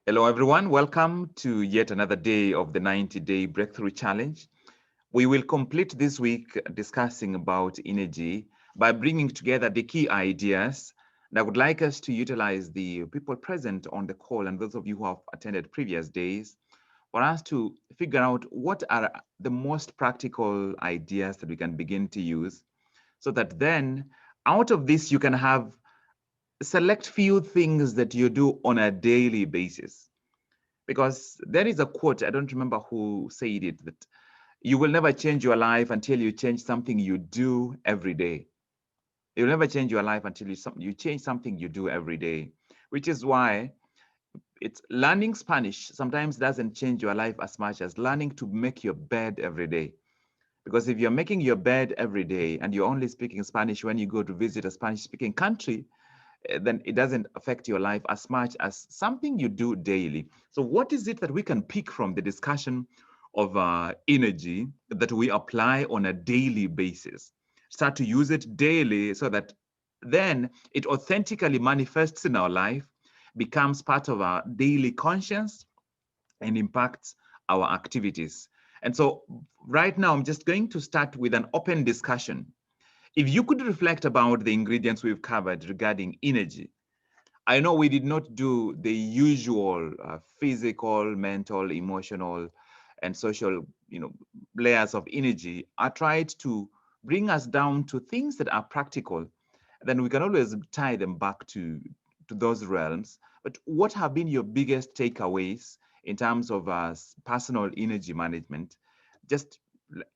Hello, everyone. Welcome to yet another day of the 90-day breakthrough challenge. We will complete this week discussing about energy by bringing together the key ideas. And I would like us to utilize the people present on the call and those of you who have attended previous days for us to figure out what are the most practical ideas that we can begin to use so that then out of this you can have select few things that you do on a daily basis, because there is a quote, I don't remember who said it, that you will never change your life until you change something you do every day. You'll never change your life until you change something you do every day, which is why it's learning Spanish sometimes doesn't change your life as much as learning to make your bed every day. Because if you're making your bed every day and you're only speaking Spanish when you go to visit a Spanish speaking country, then it doesn't affect your life as much as something you do daily. So, what is it that we can pick from the discussion of energy that we apply on a daily basis? Start to use it daily so that then it authentically manifests in our life, becomes part of our daily conscience, and impacts our activities. And so, right now, I'm just going to start with an open discussion. If you could reflect about the ingredients we've covered regarding energy, I know we did not do the usual physical, mental, emotional, and social, layers of energy. I tried to bring us down to things that are practical. Then we can always tie them back to those realms. But what have been your biggest takeaways in terms of personal energy management? Just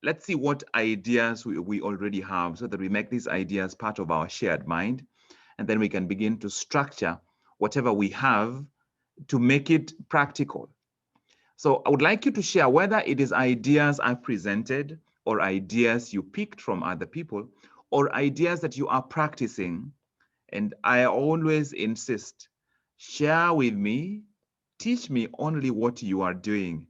let's see what ideas we already have so that we make these ideas part of our shared mind, and then we can begin to structure whatever we have to make it practical. So I would like you to share whether it is ideas I've presented or ideas you picked from other people or ideas that you are practicing. And I always insist, share with me, teach me only what you are doing.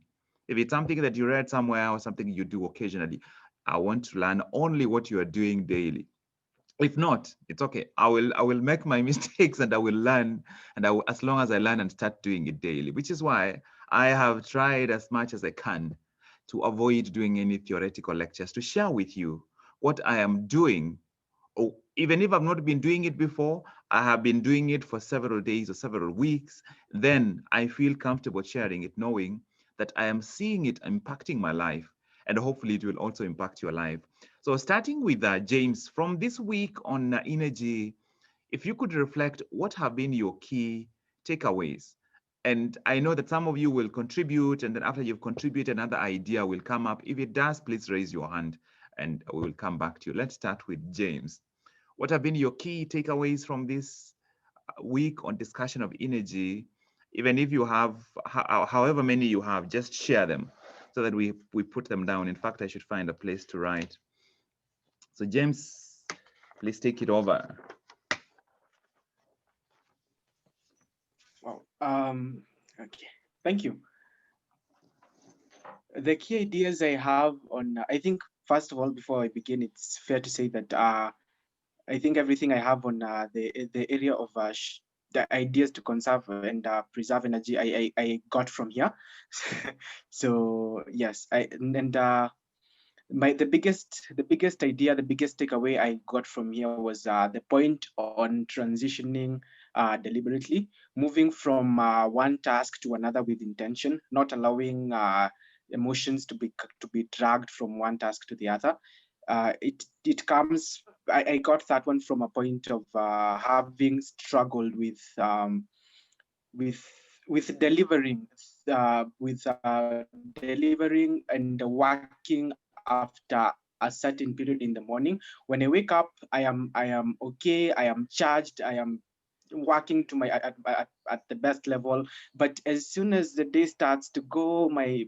If it's something that you read somewhere or something you do occasionally, I want to learn only what you are doing daily. If not, it's okay. I will make my mistakes and I will learn, and as long as I learn and start doing it daily, which is why I have tried as much as I can to avoid doing any theoretical lectures, to share with you what I am doing. Or even if I've not been doing it before, I have been doing it for several days or several weeks, then I feel comfortable sharing it, knowing that I am seeing it impacting my life, and hopefully it will also impact your life. So, starting with James, from this week on energy, if you could reflect, what have been your key takeaways? And I know that some of you will contribute, and then after you've contributed, another idea will come up. If it does, please raise your hand and we will come back to you. Let's start with James. What have been your key takeaways from this week on discussion of energy? Even if you have, however many you have, just share them so that we put them down. In fact, I should find a place to write. So, James, please take it over. Wow. Okay. Thank you. The key ideas I have on, I think, first of all, before I begin, it's fair to say that I think everything I have on the area of the ideas to conserve and preserve energy, I got from here. So yes, the biggest idea, the biggest takeaway I got from here was the point on transitioning deliberately, moving from one task to another with intention, not allowing emotions to be dragged from one task to the other. It comes. I got that one from a point of having struggled with with delivering delivering and working after a certain period in the morning. When I wake up, I am okay, I am charged, I am working to my at the best level. But as soon as the day starts to go, my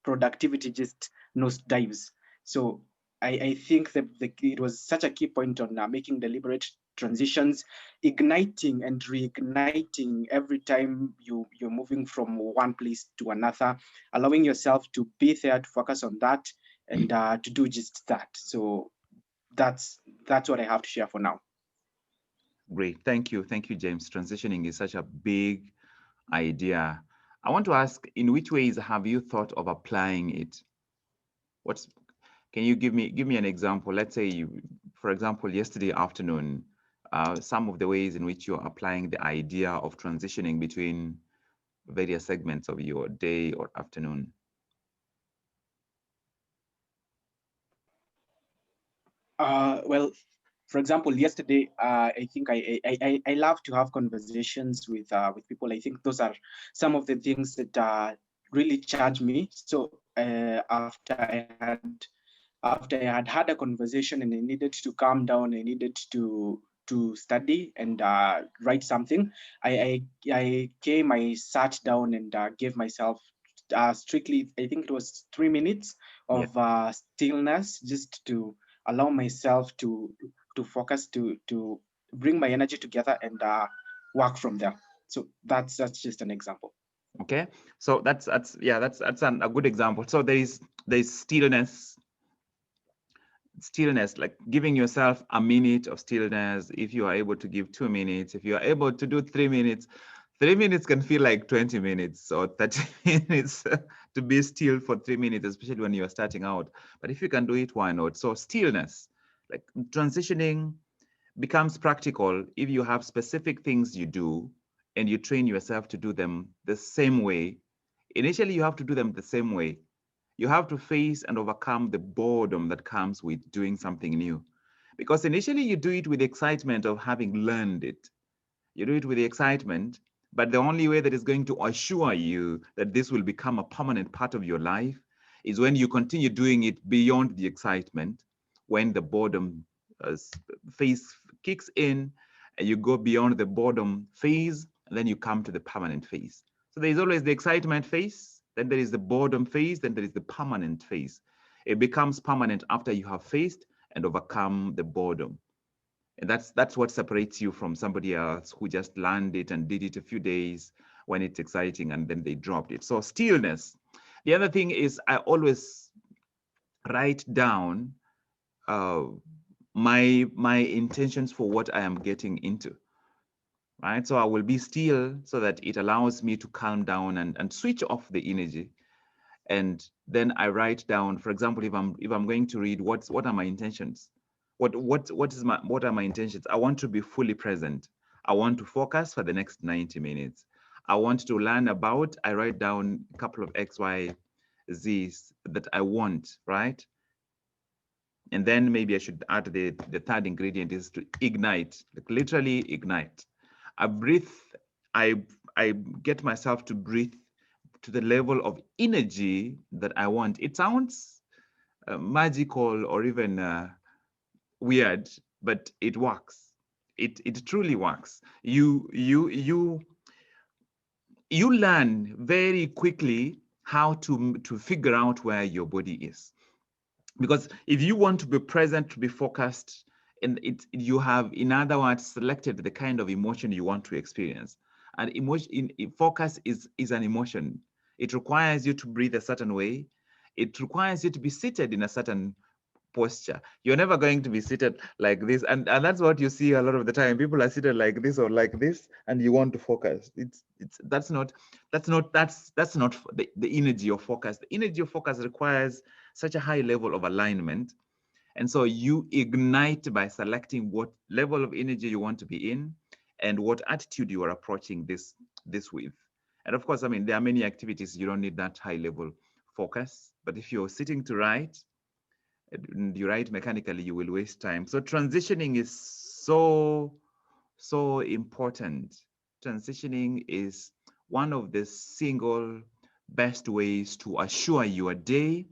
productivity just nosedives. So I think that it was such a key point on making deliberate transitions, igniting and reigniting every time you're moving from one place to another, allowing yourself to be there to focus on that and to do just that. So that's what I have to share for now. Great. Thank you. Thank you, James. Transitioning is such a big idea. I want to ask, in which ways have you thought of applying it? What's Can you give me an example? Let's say you, for example, yesterday afternoon, some of the ways in which you're applying the idea of transitioning between various segments of your day or afternoon. Well, for example, yesterday, I think I love to have conversations with people. I think those are some of the things that really charge me. So after I had had a conversation and I needed to calm down, I needed to study and write something. I came, I sat down and gave myself strictly, I think it was 3 minutes Yeah. of stillness, just to allow myself to focus, to bring my energy together and work from there. So that's just an example. Okay. So that's a good example. So there's stillness, like giving yourself a minute of stillness. If you are able to give 2 minutes, if you are able to do 3 minutes, 3 minutes can feel like 20 minutes or 30 minutes to be still for 3 minutes, especially when you are starting out. But if you can do it, why not? So stillness, like transitioning, becomes practical if you have specific things you do and you train yourself to do them the same way. Initially, you have to do them the same way. You have to face and overcome the boredom that comes with doing something new. Because initially, you do it with the excitement of having learned it. You do it with the excitement, but the only way that is going to assure you that this will become a permanent part of your life is when you continue doing it beyond the excitement, when the boredom phase kicks in, and you go beyond the boredom phase, and then you come to the permanent phase. So there is always the excitement phase, then there is the boredom phase, then there is the permanent phase. It becomes permanent after you have faced and overcome the boredom. And that's what separates you from somebody else who just learned it and did it a few days when it's exciting and then they dropped it. So stillness. The other thing is I always write down uh, my intentions for what I am getting into. Right. So I will be still so that it allows me to calm down and switch off the energy. And then I write down, for example, if I'm going to read, what are my intentions? What are my intentions? I want to be fully present. I want to focus for the next 90 minutes. I want to learn about, I write down a couple of X, Y, Z's that I want, right? And then maybe I should add the third ingredient is to ignite, like literally ignite. I breathe, I I get myself to breathe to the level of energy that I want. It sounds magical or even weird, but it works. It truly works. You learn very quickly how to figure out where your body is, because if you want to be present, to be focused, and you have, in other words, selected the kind of emotion you want to experience. And focus is an emotion. It requires you to breathe a certain way. It requires you to be seated in a certain posture. You're never going to be seated like this, and that's what you see a lot of the time. People are seated like this or like this, and you want to focus. It's that's not the energy of focus. The energy of focus requires such a high level of alignment, and so you ignite by selecting what level of energy you want to be in and what attitude you are approaching this with. And of course, I mean, there are many activities you don't need that high level focus, but if you're sitting to write and you write mechanically, you will waste time. So transitioning is so important. Transitioning is one of the single best ways to assure your day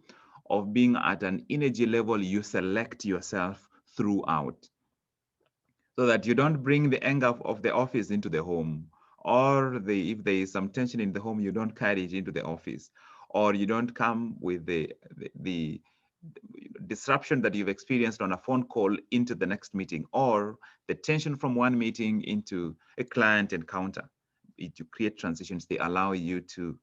of being at an energy level you select yourself throughout, so that you don't bring the anger of the office into the home, or if there is some tension in the home, you don't carry it into the office, or you don't come with the disruption that you've experienced on a phone call into the next meeting, or the tension from one meeting into a client encounter. You create transitions. They allow you to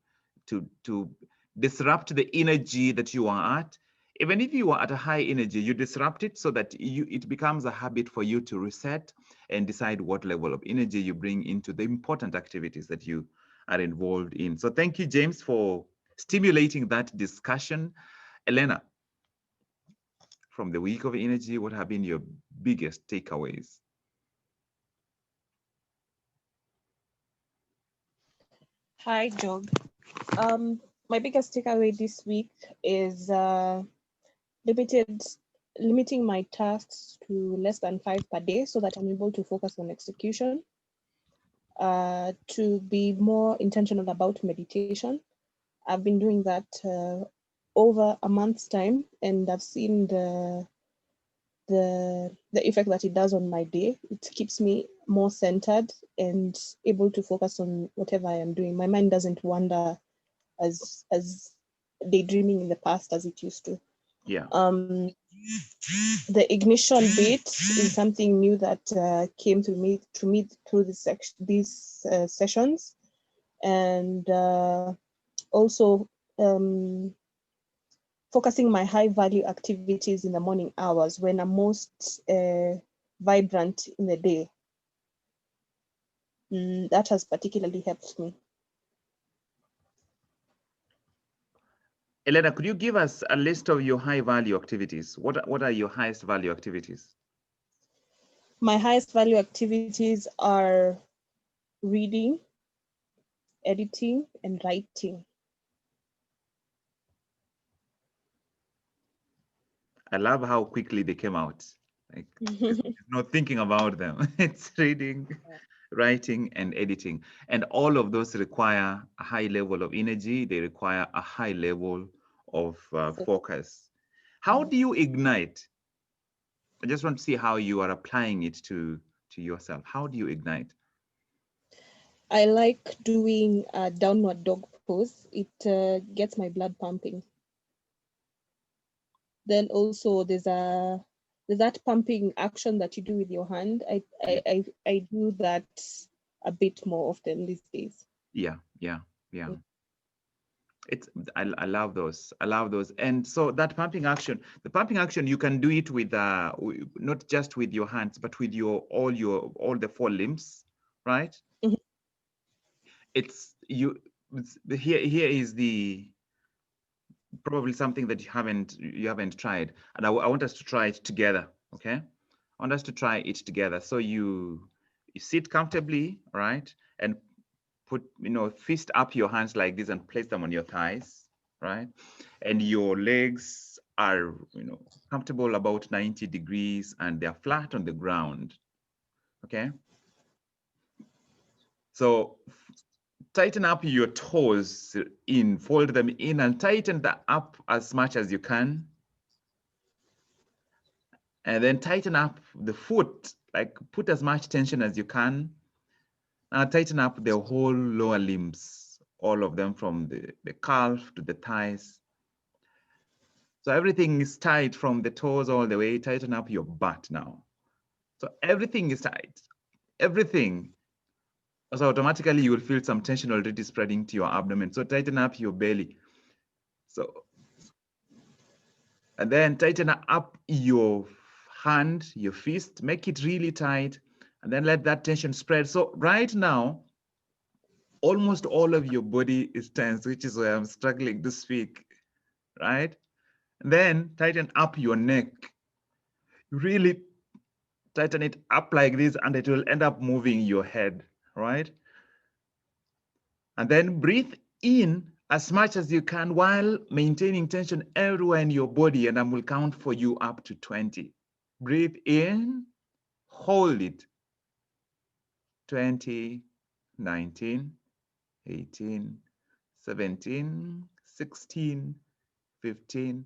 disrupt the energy that you are at. Even if you are at a high energy, you disrupt it so that it becomes a habit for you to reset and decide what level of energy you bring into the important activities that you are involved in. So thank you, James, for stimulating that discussion. Elena, from the week of energy, what have been your biggest takeaways? Hi, Job. My biggest takeaway this week is limited limiting my tasks to less than 5 per day so that I'm able to focus on execution. To be more intentional about meditation. I've been doing that over a month's time, and I've seen the effect that it does on my day. It keeps me more centered and able to focus on whatever I am doing. My mind doesn't wander as daydreaming in the past as it used to. Yeah. The ignition bit is something new that came to me through these sessions, and also focusing my high value activities in the morning hours when I'm most vibrant in the day. That has particularly helped me. Elena, could you give us a list of your high value activities? What are your highest value activities? My highest value activities are reading, editing, and writing. I love how quickly they came out. Like, it's not thinking about them. It's reading, writing, and editing. And all of those require a high level of energy. They require a high level of focus. How do you ignite? I just want to see how you are applying it to yourself. How do you ignite? I like doing a downward dog pose. It gets my blood pumping. Then also there's that pumping action that you do with your hand. I do that a bit more often these days. Yeah. It's I love those. I love those. And so that pumping action, the pumping action, you can do it with not just with your hands, but with all the four limbs, right? Mhm. It's you. Here is the probably something that you haven't tried, and I want us to try it together. Okay, I want us to try it together. So you sit comfortably, right, and put fist up your hands like this and place them on your thighs, right, and your legs are comfortable about 90 degrees and they're flat on the ground. Okay, so tighten up your toes in, fold them in and tighten that up as much as you can. And then tighten up the foot, like put as much tension as you can. Now tighten up the whole lower limbs, all of them from the calf to the thighs. So everything is tight from the toes all the way. Tighten up your butt now. So everything is tight, everything. So automatically you will feel some tension already spreading to your abdomen. So tighten up your belly. So, and then tighten up your hand, your fist, make it really tight, and then let that tension spread. So right now, almost all of your body is tense, which is why I'm struggling to speak, right? And then tighten up your neck. Really tighten it up like this, and it will end up moving your head, right? And then breathe in as much as you can while maintaining tension everywhere in your body, and I will count for you up to 20. Breathe in, hold it. 20, 19, 18, 17, 16, 15,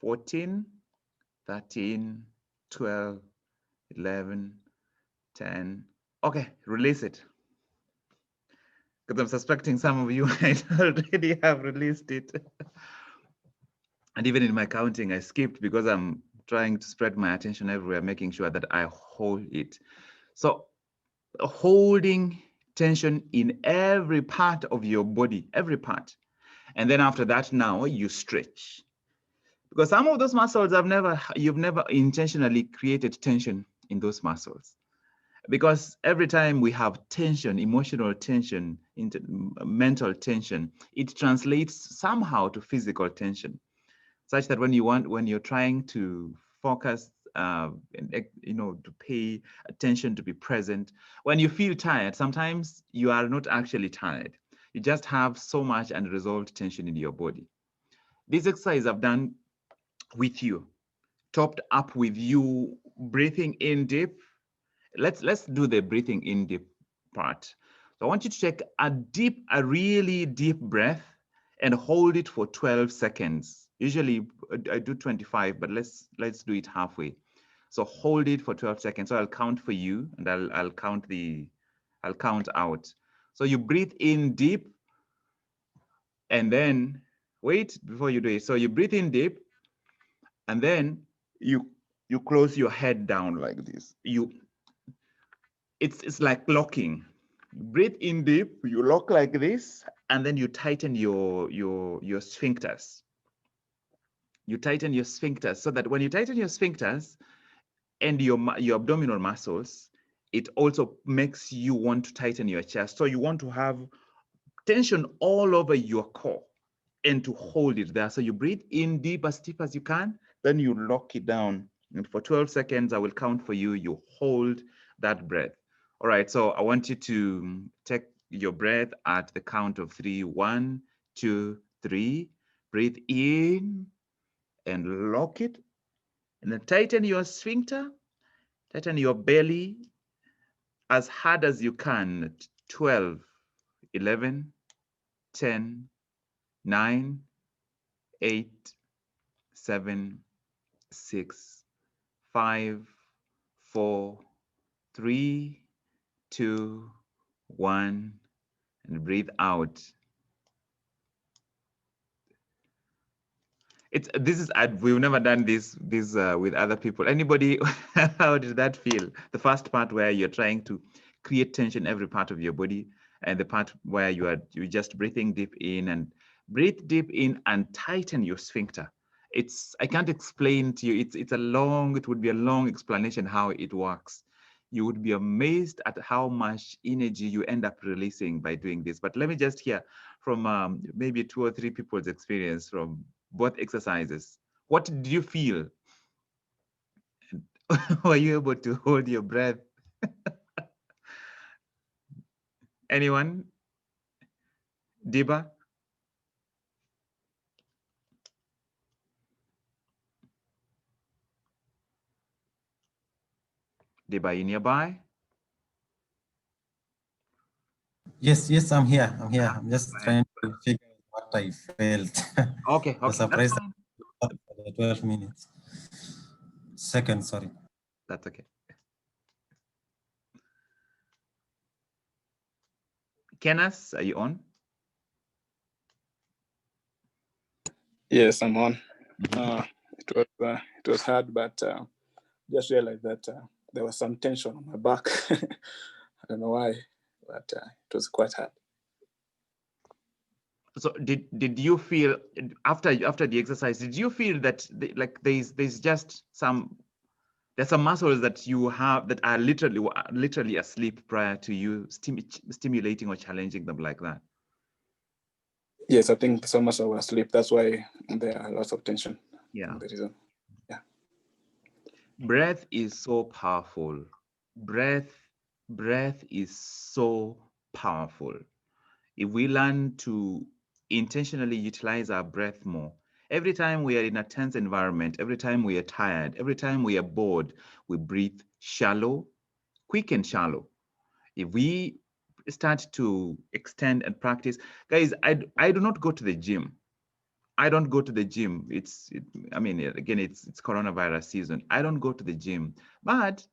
14, 13, 12, 11, 10. Okay, release it. Because I'm suspecting some of you might already have released it. And even in my counting, I skipped because I'm trying to spread my attention everywhere, making sure that I hold it. So holding tension in every part of your body, every part. And then after that, now you stretch. Because some of those muscles you've never intentionally created tension in those muscles. Because every time we have tension, emotional tension, mental tension, it translates somehow to physical tension, such that when you're trying to focus, to pay attention, to be present, when you feel tired, sometimes you are not actually tired. You just have so much unresolved tension in your body. This exercise I've done with you, topped up with you breathing in deep. Let's do the breathing in deep part. So I want you to take a really deep breath and hold it for 12 seconds. Usually I do 25, but let's do it halfway. So hold it for 12 seconds. So I'll count for you, and I'll count out. So you breathe in deep, and then wait before you do it. So you breathe in deep, and then you close your head down like this. It's like locking. Breathe in deep, you lock like this, and then you tighten your sphincters. You tighten your sphincters, so that when you tighten your sphincters and your abdominal muscles, it also makes you want to tighten your chest. So you want to have tension all over your core and to hold it there. So you breathe in deep, as deep as you can, then you lock it down. And for 12 seconds, I will count for you. You hold that breath. All right, so I want you to take your breath at the count of 3. 1, 2, 3. Breathe in and lock it. And then tighten your sphincter, tighten your belly as hard as you can. 12, 11, 10, 9, 8, 7, 6, 5, 4, 3, 2, 1, and breathe out. We've never done this with other people. Anybody? How did that feel? The first part where you're trying to create tension every part of your body, and the part where you're just breathing deep in, and breathe deep in and tighten your sphincter. I can't explain to you. It would be a long explanation how it works. You would be amazed at how much energy you end up releasing by doing this. But let me just hear from maybe 2 or 3 people's experience from both exercises. What did you feel? Were you able to hold your breath? Anyone? Diba? Diba, you nearby? Yes, I'm here. I'm just trying to figure out what I felt. Okay, The okay, surprise that's fine. for the 12 minutes. Second, sorry. That's okay. Kenneth, are you on? Yes, I'm on. It was hard, but just realized that there was some tension on my back. I don't know why, but it was quite hard. So did you feel after the exercise? Did you feel that there's just there's some muscles that you have that are literally asleep prior to you stimulating or challenging them like that? Yes, I think so much I was asleep. That's why there are lots of tension. Yeah. The reason. Yeah. Breath is so powerful. Breath is so powerful. If we learn to intentionally utilize our breath more, every time we are in a tense environment, every time we are tired, every time we are bored, we breathe shallow, quick and shallow. If we start to extend and practice, guys, I do not go to the gym. I don't go to the gym. Again, it's coronavirus season. I don't go to the gym, but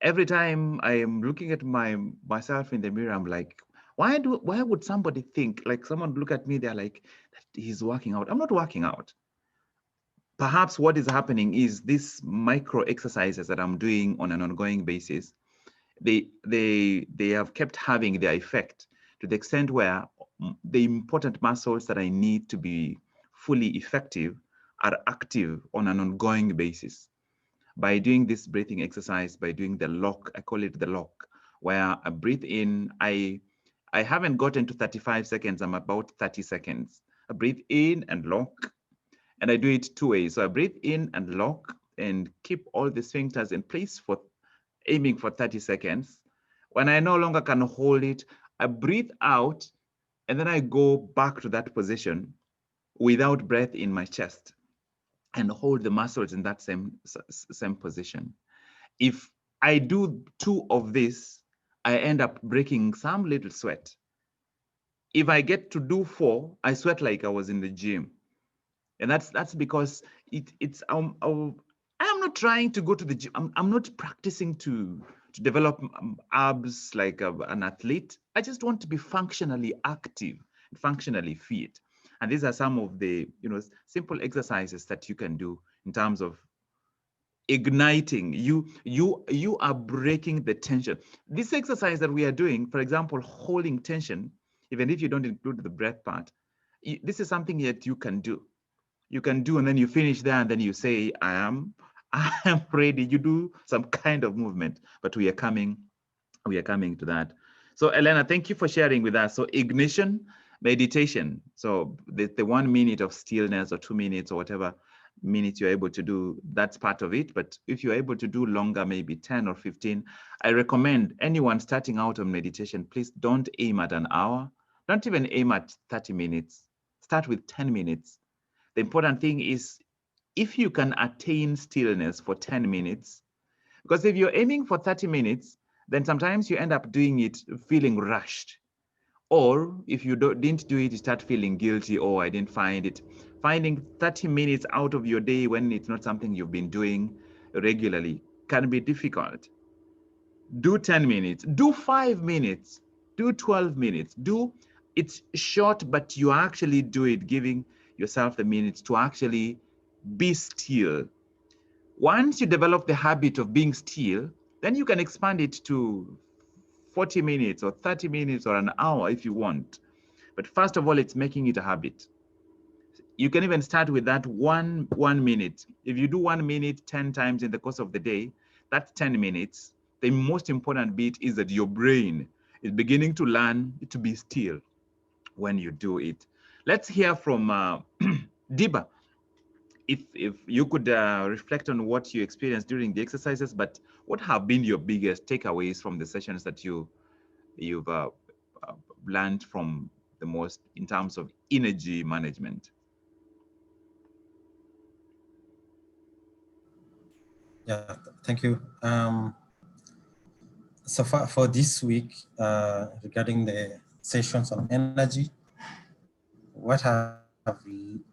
every time I am looking at myself in the mirror, I'm like, why would somebody think, like, someone look at me, they're like, he's working out. I'm not working out. Perhaps what is happening is these micro exercises that I'm doing on an ongoing basis, they have kept having their effect to the extent where the important muscles that I need to be fully effective are active on an ongoing basis. by doing this breathing exercise, by doing the lock, I call it the lock, where I breathe in, I haven't gotten to 35 seconds, I'm about 30 seconds. I breathe in and lock, and I do it two ways. So I breathe in and lock and keep all the sphincters in place for aiming for 30 seconds. When I no longer can hold it, I breathe out and then I go back to that position without breath in my chest and hold the muscles in that same position. If I do two of this, I end up breaking some little sweat. If I get to do four, I sweat like I was in the gym. And that's because I'm not trying to go to the gym. I'm not practicing to develop abs like an athlete. I just want to be functionally active, functionally fit. And these are some of the simple exercises that you can do in terms of igniting. You are breaking the tension. This exercise that we are doing, for example, holding tension, even if you don't include the breath part, this is something that you can do. You can do, and then you finish there, and then you say, I am ready. You do some kind of movement, but we are coming to that. So Elena, thank you for sharing with us. So ignition, meditation. So the 1 minute of stillness or 2 minutes or whatever minutes you're able to do, that's part of it. But if you're able to do longer, maybe 10 or 15, I recommend anyone starting out on meditation, please don't aim at an hour. Don't even aim at 30 minutes. Start with 10 minutes. The important thing is if you can attain stillness for 10 minutes, because if you're aiming for 30 minutes, then sometimes you end up doing it feeling rushed. Or if you didn't do it, you start feeling guilty. Oh, I didn't find it. Finding 30 minutes out of your day when it's not something you've been doing regularly can be difficult. Do 10 minutes, do 5 minutes, do 12 minutes, it's short, but you actually do it, giving yourself the minutes to actually be still. Once you develop the habit of being still, then you can expand it to 40 minutes or 30 minutes or an hour if you want. But first of all, it's making it a habit. You can even start with that one minute. If you do 1 minute 10 times in the course of the day, that's 10 minutes. The most important bit is that your brain is beginning to learn to be still when you do it. Let's hear from Diba. If you could reflect on what you experienced during the exercises, but what have been your biggest takeaways from the sessions that you've learned from the most in terms of energy management? Yeah, thank you. So far for this week, regarding the sessions on energy, what have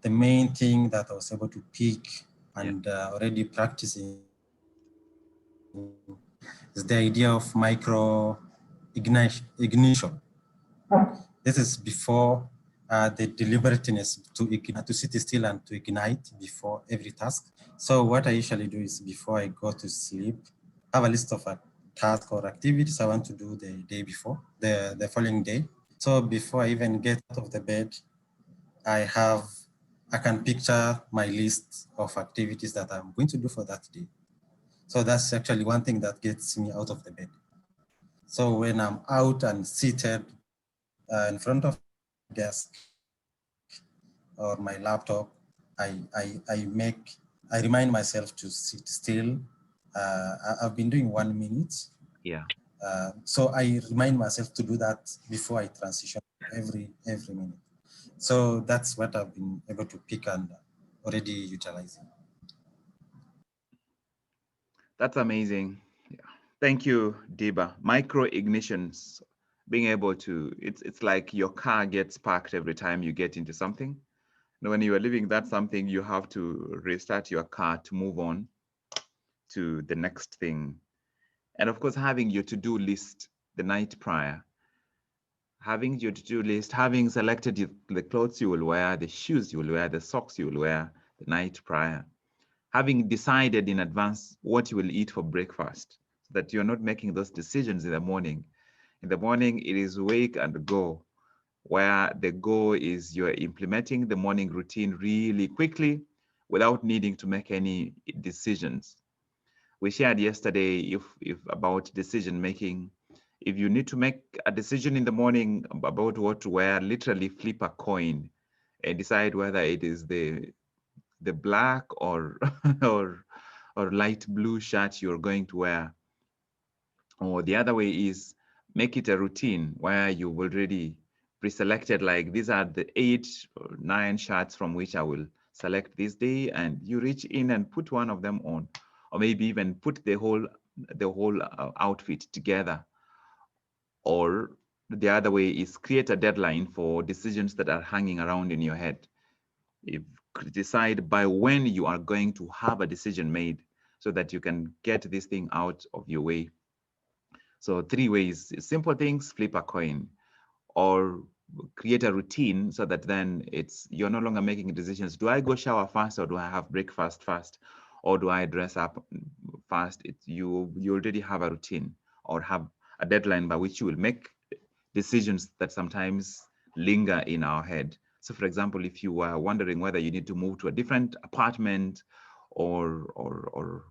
the main thing that I was able to pick and already practicing is the idea of micro ignition. This is before the deliberateness to sit still and to ignite before every task. So what I usually do is before I go to sleep, I have a list of tasks or activities I want to do the day before, the following day. So before I even get out of the bed, I can picture my list of activities that I'm going to do for that day. So that's actually one thing that gets me out of the bed. So when I'm out and seated in front of my desk or my laptop, I remind myself to sit still. I've been doing 1 minute. Yeah. So I remind myself to do that before I transition every minute. So that's what I've been able to pick and already utilizing. That's amazing. Yeah. Thank you, Diba. Micro ignitions, being able to, it's like your car gets parked every time you get into something. When you are leaving that something, you have to restart your car to move on to the next thing. And of course, having your to-do list the night prior, having your to-do list, having selected the clothes you will wear, the shoes you will wear, the socks you will wear the night prior, having decided in advance what you will eat for breakfast, so that you're not making those decisions in the morning. In the morning, it is wake and go, where the goal is you're implementing the morning routine really quickly without needing to make any decisions. We shared yesterday if about decision making. If you need to make a decision in the morning about what to wear, literally flip a coin and decide whether it is the black or or light blue shirt you're going to wear. Or the other way is make it a routine where you've already pre-selected, like these are the 8 or 9 shirts from which I will select this day, and you reach in and put one of them on, or maybe even put the whole outfit together. Or the other way is create a deadline for decisions that are hanging around in your head. If decide by when you are going to have a decision made so that you can get this thing out of your way. So 3 ways: simple things, flip a coin, or create a routine so that then you're no longer making decisions. Do I go shower first, or do I have breakfast first, or do I dress up first? You already have a routine or have a deadline by which you will make decisions that sometimes linger in our head. So for example, if you are wondering whether you need to move to a different apartment or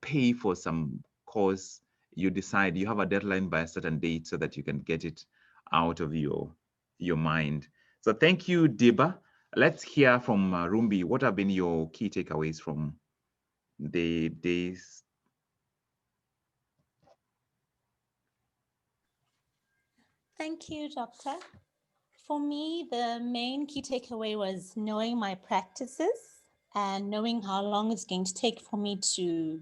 pay for some course, you decide you have a deadline by a certain date so that you can get it out of your mind. So thank you, Diba. Let's hear from Rumbi. What have been your key takeaways from the days? Thank you, Doctor. For me, the main key takeaway was knowing my practices and knowing how long it's going to take for me to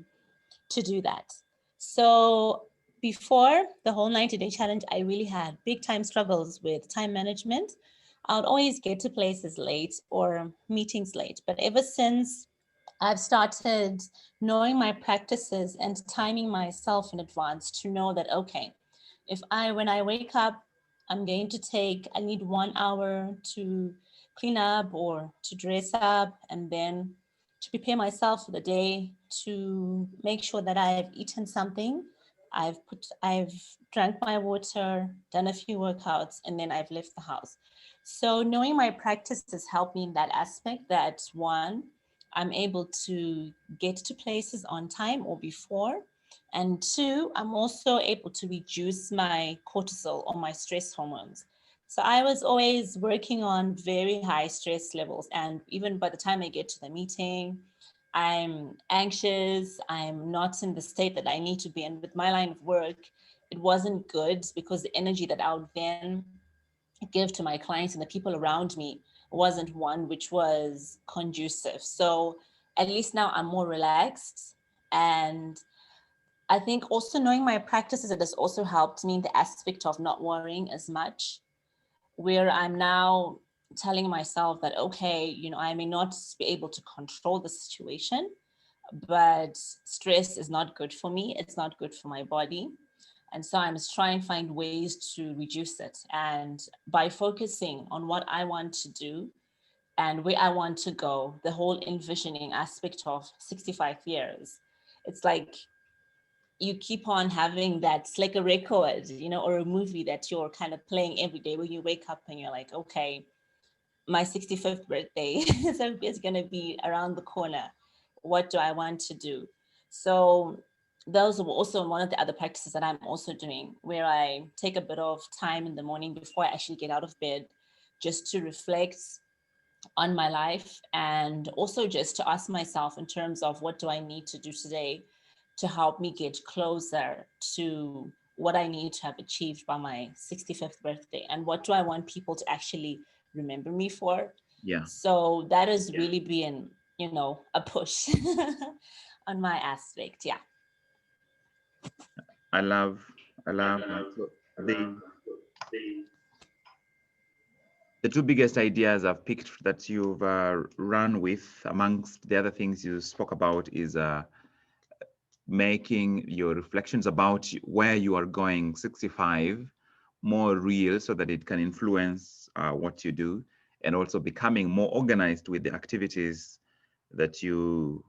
do that. So before the whole 90-day challenge, I really had big time struggles with time management. I would always get to places late or meetings late. But ever since I've started knowing my practices and timing myself in advance to know that, okay, when I wake up, I need 1 hour to clean up or to dress up, and then to prepare myself for the day, to make sure that I've eaten something. I've drank my water, done a few workouts, and then I've left the house. So knowing my practices helped me in that aspect, that 1, I'm able to get to places on time or before. And 2, I'm also able to reduce my cortisol or my stress hormones. So I was always working on very high stress levels. And even by the time I get to the meeting, I'm anxious. I'm not in the state that I need to be. And with my line of work, it wasn't good because the energy that I would then give to my clients and the people around me wasn't one which was conducive. So at least now I'm more relaxed. And I think also knowing my practices, it has also helped me in the aspect of not worrying as much, where I'm now telling myself that, okay, I may not be able to control the situation, but stress is not good for me. It's not good for my body. And so I must try and find ways to reduce it. And by focusing on what I want to do and where I want to go, the whole envisioning aspect of 65 years, it's like you keep on having that. It's like a record, or a movie that you're kind of playing every day when you wake up and you're like, okay, my 65th birthday is going to be around the corner. What do I want to do? So those are also one of the other practices that I'm also doing, where I take a bit of time in the morning before I actually get out of bed, just to reflect on my life, and also just to ask myself in terms of what do I need to do today to help me get closer to what I need to have achieved by my 65th birthday, and what do I want people to actually remember me for. Yeah. So that has really been, a push on my aspect. Yeah. I love that. So the 2 biggest ideas I've picked that you've run with, amongst the other things you spoke about, is making your reflections about where you are going 65 more real so that it can influence what you do, and also becoming more organized with the activities that you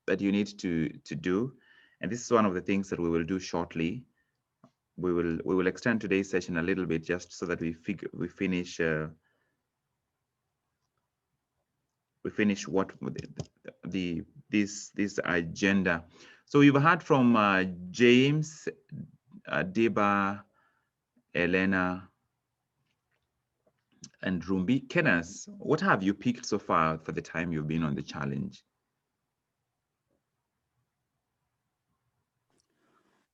need to do. And this is one of the things that we will do shortly. We will extend today's session a little bit just so that we finish finish what this agenda. So we've heard from James, Deba, Elena, and Rumbi. Kenneth, what have you picked so far for the time you've been on the challenge?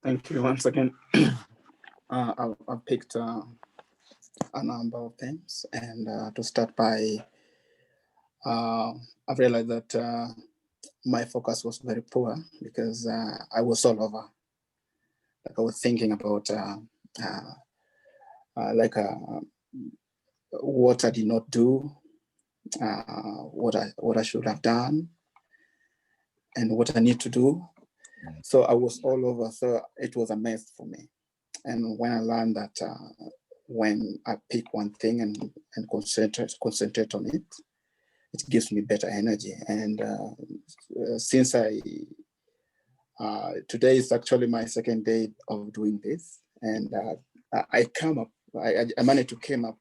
Thank you once again. I've picked a number of things, and to start by, I've realized that my focus was very poor because I was all over. Like I was thinking about what I did not do, what I should have done, and what I need to do. So I was all over. So it was a mess for me. And when I learned that when I pick one thing and concentrate on it, it gives me better energy. And since today is actually my second day of doing this, and I managed to come up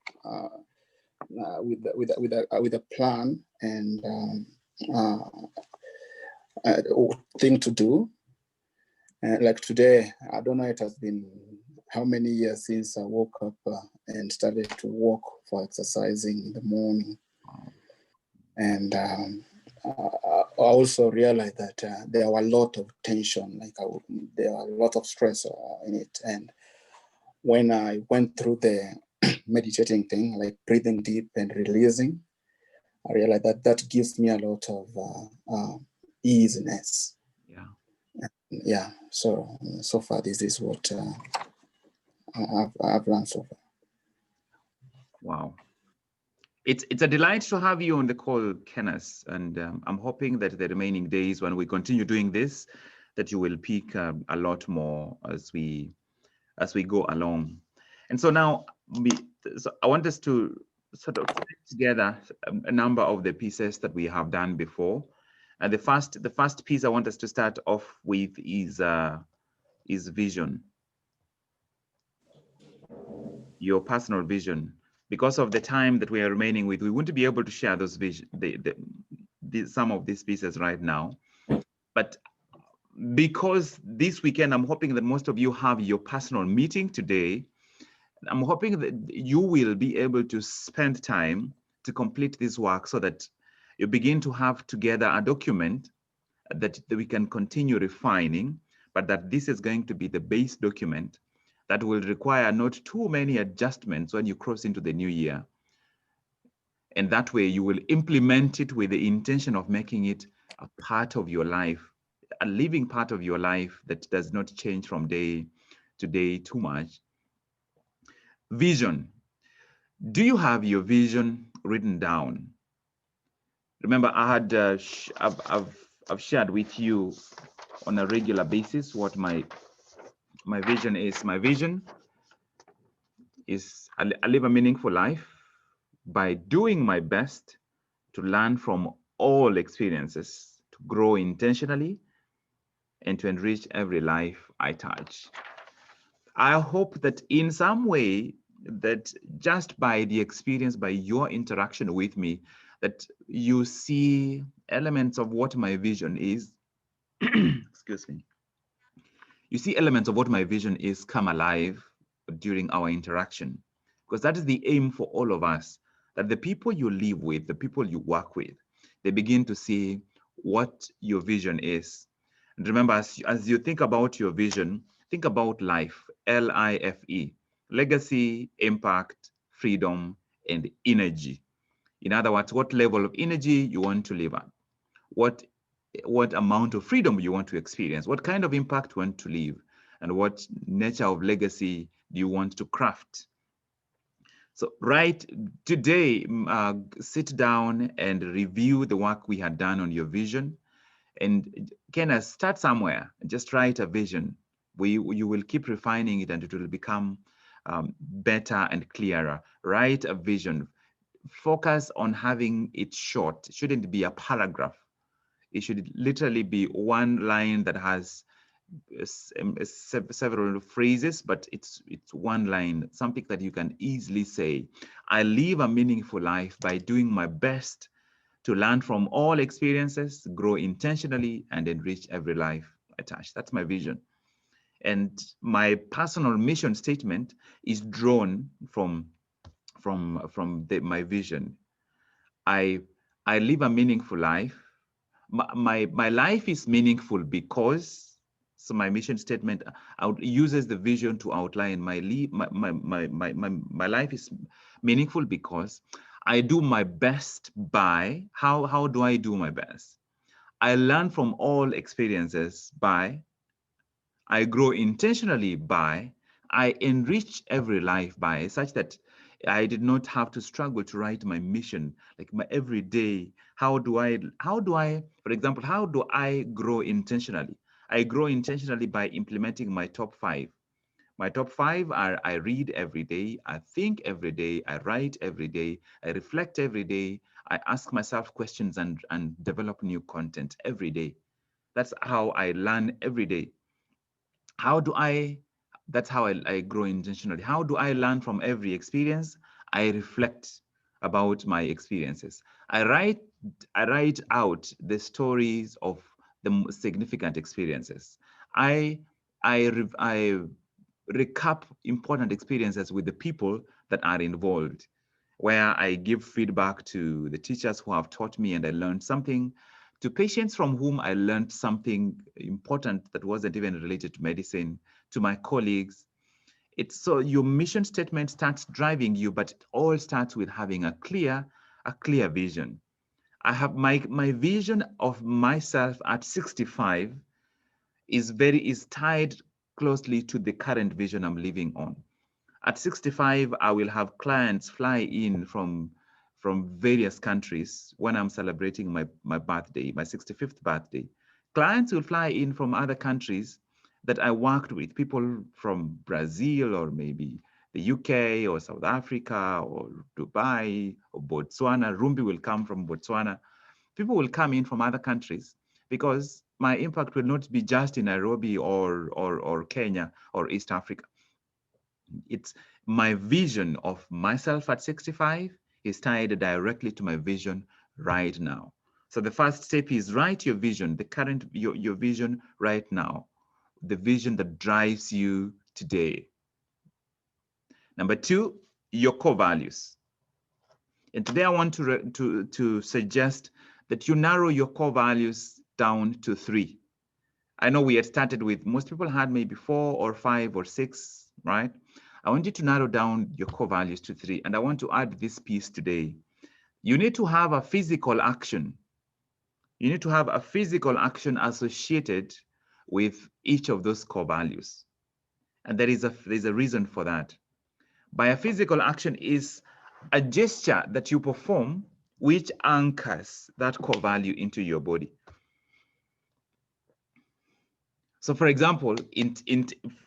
with a plan and thing to do. And like today, I don't know, it has been how many years since I woke up and started to walk for exercising in the morning. And I also realized that there were a lot of tension, there were a lot of stress in it. And when I went through the meditating thing, like breathing deep and releasing, I realized that that gives me a lot of easiness. Yeah. So far, this is what I've learned so far. Wow. It's a delight to have you on the call, Kenneth, and I'm hoping that the remaining days when we continue doing this, that you will pick a lot more as we go along. And so now, I want us to sort of put together a number of the pieces that we have done before. And the first piece I want us to start off with is vision, your personal vision. Because of the time that we are remaining with, we wouldn't be able to share those vision, some of these pieces right now. But because this weekend, I'm hoping that most of you have your personal meeting today. I'm hoping that you will be able to spend time to complete this work so that you begin to have together a document that we can continue refining, but that this is going to be the base document that will require not too many adjustments when you cross into the new year. And that way you will implement it with the intention of making it a part of your life, a living part of your life that does not change from day to day too much. Vision. Do you have your vision written down? Remember, I had I've shared with you on a regular basis what my vision is. My vision is I live a meaningful life by doing my best to learn from all experiences, to grow intentionally, and to enrich every life I touch. I hope that in some way, that just by the experience, by your interaction with me, that you see elements of what my vision is. Excuse me. You see elements of what my vision is come alive during our interaction, because that is the aim for all of us, that the people you live with, the people you work with, they begin to see what your vision is. And remember, as you think about your vision, think about life, L-I-F-E, legacy, impact, freedom, and energy. In other words, what level of energy you want to live at, what amount of freedom you want to experience, what kind of impact you want to leave, and what nature of legacy do you want to craft. So right today, sit down and review the work we had done on your vision. And Kenneth, start somewhere, just write a vision. You will keep refining it and it will become better and clearer. Write a vision. Focus on having it short. It shouldn't be a paragraph. It should literally be one line that has several phrases, but it's one line, something that you can easily say. I live a meaningful life by doing my best to learn from all experiences, grow intentionally, and enrich every life I touch. That's my vision. And my personal mission statement is drawn from my vision. I live a meaningful life. My life is meaningful because, so my mission statement uses the vision to outline my life is meaningful because I do my best by, how do I do my best? I learn from all experiences by, I grow intentionally by, I enrich every life by, such that I did not have to struggle to write my mission, like my everyday. How do I, for example, how do I grow intentionally? I grow intentionally by implementing my top 5. My top 5 are: I read every day, I think every day, I write every day, I reflect every day, I ask myself questions and develop new content every day. That's how I learn every day. How do I, that's how I grow intentionally. How do I learn from every experience? I reflect about my experiences. I write out the stories of the significant experiences. I, I recap important experiences with the people that are involved, where I give feedback to the teachers who have taught me and I learned something, to patients from whom I learned something important that wasn't even related to medicine, to my colleagues. It's so your mission statement starts driving you, but it all starts with having a clear vision. I have my vision of myself at 65 is tied closely to the current vision I'm living on. At 65, I will have clients fly in from various countries when I'm celebrating my birthday, my 65th birthday. Clients will fly in from other countries that I worked with, people from Brazil or maybe the UK or South Africa or Dubai or Botswana. Rumbi will come from Botswana. People will come in from other countries because my impact will not be just in Nairobi or Kenya or East Africa. It's my vision of myself at 65 is tied directly to my vision right now. So the first step is write your vision, your vision right now, the vision that drives you today. Number 2, your core values. And today I want to suggest that you narrow your core values down to 3. I know we had started with, most people had maybe 4 or 5 or 6, right? I want you to narrow down your core values to 3. And I want to add this piece today. You need to have a physical action. You need to have a physical action associated with each of those core values. And there's a reason for that. By a physical action is a gesture that you perform which anchors that core value into your body. So for example,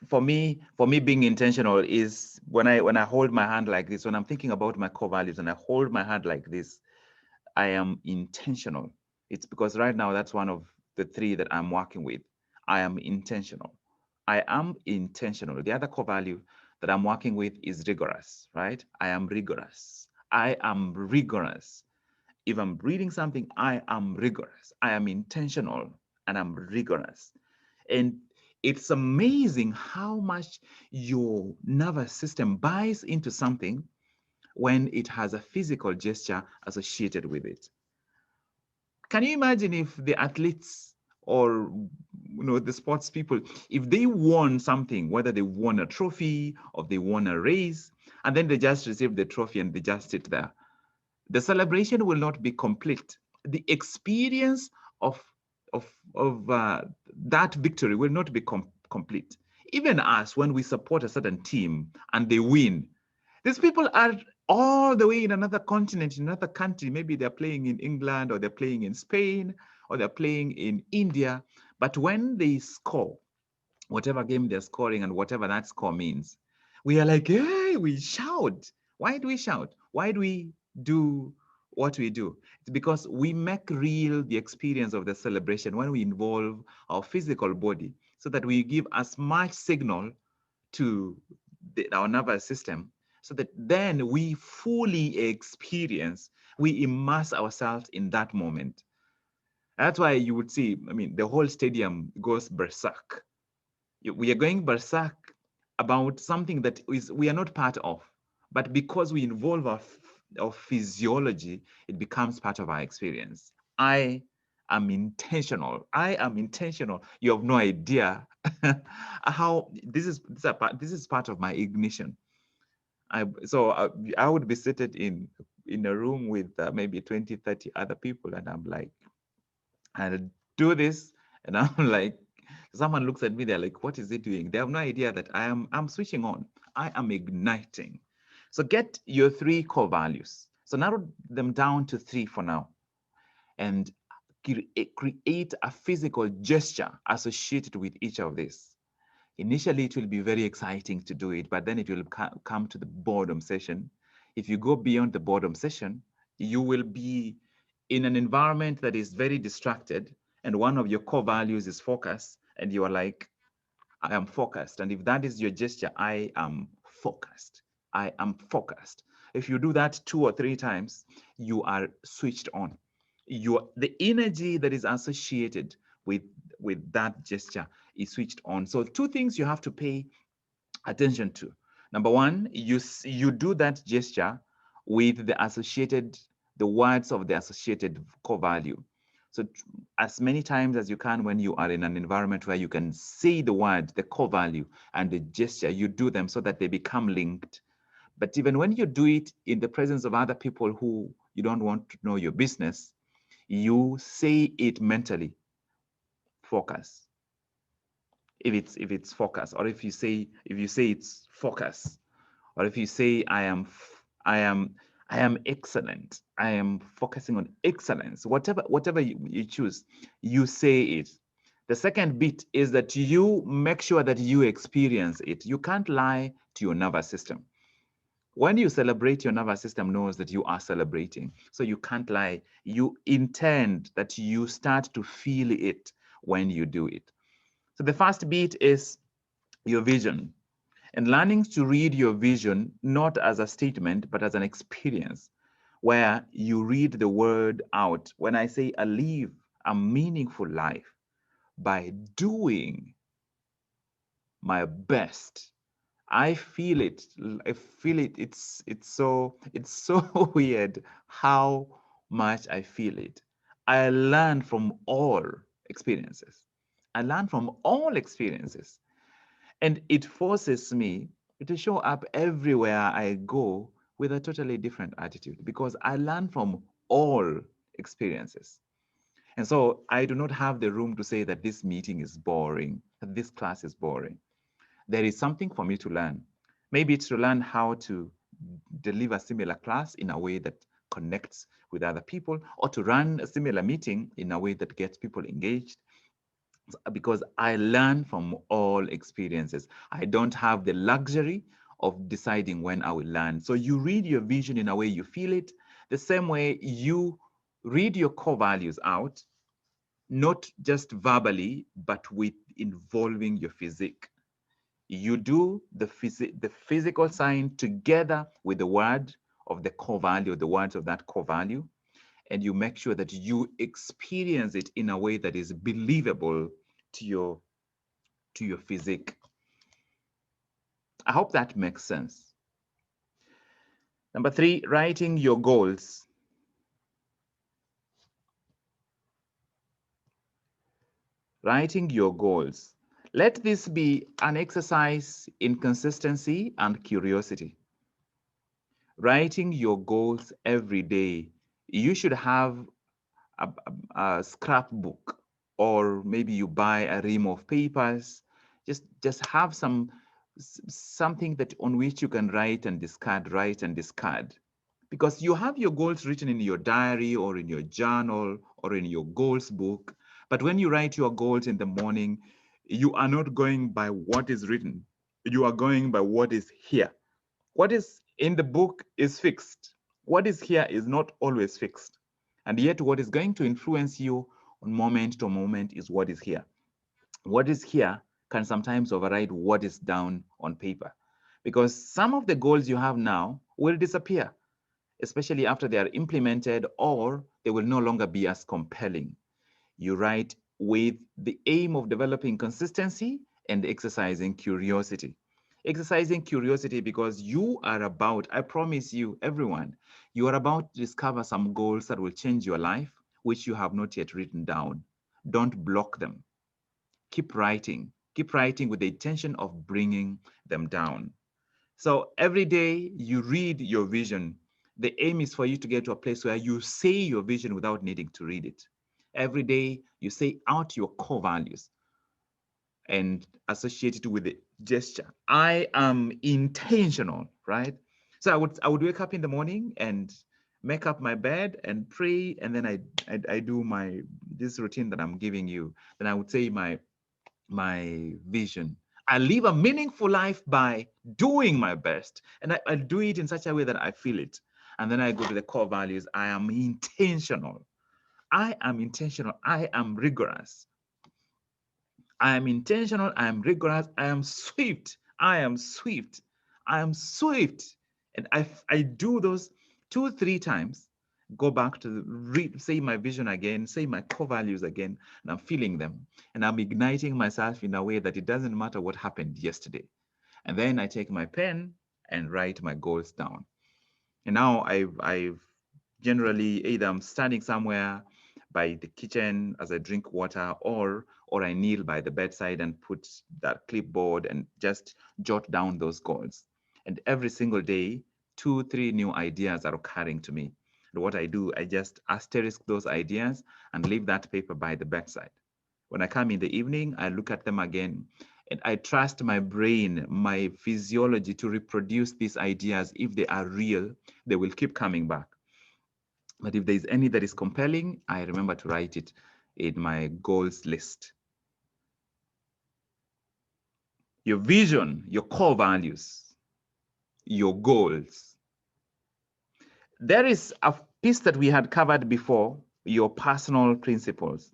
for me being intentional is when I hold my hand like this, when I'm thinking about my core values and I hold my hand like this, I am intentional. It's because right now that's one of the 3 that I'm working with. I am intentional. I am intentional. The other core value that I'm working with is rigorous, right? I am rigorous. I am rigorous. If I'm reading something, I am rigorous. I am intentional and I'm rigorous. And it's amazing how much your nervous system buys into something when it has a physical gesture associated with it. Can you imagine if the athletes or the sports people, if they won something, whether they won a trophy or they won a race, and then they just received the trophy and they just sit there, the celebration will not be complete. The experience of that victory will not be complete. Even us, when we support a certain team and they win, these people are all the way in another continent, in another country. Maybe they're playing in England or they're playing in Spain or they're playing in India. But when they score, whatever game they're scoring and whatever that score means, we are like, hey, we shout. Why do we shout? Why do we do what we do? It's because we make real the experience of the celebration when we involve our physical body, so that we give as much signal to our nervous system, so that then we fully experience, we immerse ourselves in that moment. That's why you would see, I mean, the whole stadium goes berserk. We are going berserk about something that is we are not part of, but because we involve our physiology, it becomes part of our experience. I am intentional. I am intentional. You have no idea how this is part of my ignition. I would be seated in a room with maybe 20, 30 other people, and I'm like, I do this, and I'm like, someone looks at me, they're like, what is he doing? They have no idea that I'm switching on. I am igniting. So get your 3 core values. So narrow them down to 3 for now, and create a physical gesture associated with each of these. Initially, it will be very exciting to do it, but then it will come to the boredom session. If you go beyond the boredom session, you will be in an environment that is very distracted, and one of your core values is focus, and you are like, I am focused. And if that is your gesture, I am focused. I am focused. If you do that 2 or 3 times, you are switched on. The energy that is associated with that gesture is switched on. So 2 things you have to pay attention to. Number 1, you do that gesture with the words of the associated core value. So as many times as you can, when you are in an environment where you can say the word, the core value, and the gesture, you do them so that they become linked. But even when you do it in the presence of other people who you don't want to know your business, you say it mentally. Focus. If it's focus, or if you say it's focus, or if you say I am excellent, I am focusing on excellence, whatever you choose, you say it. The second bit is that you make sure that you experience it. You can't lie to your nervous system. When you celebrate, your nervous system knows that you are celebrating. So you can't lie. You intend that you start to feel it when you do it. So the first bit is your vision, and learning to read your vision not as a statement, but as an experience where you read the word out. When I say I live a meaningful life by doing my best, I feel it. I feel it. It's so weird how much I feel it. I learn from all experiences. I learn from all experiences. And it forces me to show up everywhere I go with a totally different attitude, because I learn from all experiences. And so I do not have the room to say that this meeting is boring, that this class is boring. There is something for me to learn. Maybe it's to learn how to deliver a similar class in a way that connects with other people, or to run a similar meeting in a way that gets people engaged, because I learn from all experiences. I don't have the luxury of deciding when I will learn. So you read your vision in a way you feel it, the same way you read your core values out, not just verbally, but with involving your physique. You do the physical sign together with the word of the core value, the words of that core value, and you make sure that you experience it in a way that is believable to your physique. I hope that makes sense. Number 3, writing your goals. Writing your goals. Let this be an exercise in consistency and curiosity. Writing your goals every day. You should have a scrapbook, or maybe you buy a ream of papers. Just have something that on which you can write and discard, because you have your goals written in your diary or in your journal or in your goals book. But when you write your goals in the morning, you are not going by what is written. You are going by what is here. What is in the book is fixed. What is here is not always fixed. And yet what is going to influence you on moment to moment is what is here. What is here can sometimes override what is down on paper. because some of the goals you have now will disappear, especially after they are implemented, or they will no longer be as compelling. You write with the aim of developing consistency and exercising curiosity. Exercising curiosity because you are about, I promise you, everyone, you are about to discover some goals that will change your life, which you have not yet written down. Don't block them. Keep writing. Keep writing with the intention of bringing them down. So every day you read your vision. The aim is for you to get to a place where you say your vision without needing to read it. Every day you say out your core values and associate it with the gesture. I am intentional, right? So I would wake up in the morning and make up my bed and pray, and then I do my this routine that I'm giving you. Then I would say my vision. I live a meaningful life by doing my best, and I do it in such a way that I feel it. And then I go to the core values. I am intentional. I am intentional. I am rigorous. I am intentional. I am rigorous. I am swift. I am swift. I am swift. And I do those 2-3 times. Go back to read, say my vision again, say my core values again, and I'm feeling them. And I'm igniting myself in a way that it doesn't matter what happened yesterday. And then I take my pen and write my goals down. And now I've generally either I'm standing somewhere by the kitchen as I drink water, or I kneel by the bedside and put that clipboard and just jot down those goals. And every single day, 2-3 new ideas are occurring to me. And what I do, I just asterisk those ideas and leave that paper by the bedside. When I come in the evening, I look at them again, and I trust my brain, my physiology to reproduce these ideas. If they are real, they will keep coming back. But if there's any that is compelling, I remember to write it in my goals list. Your vision, your core values, your goals. There is a piece that we had covered before, your personal principles.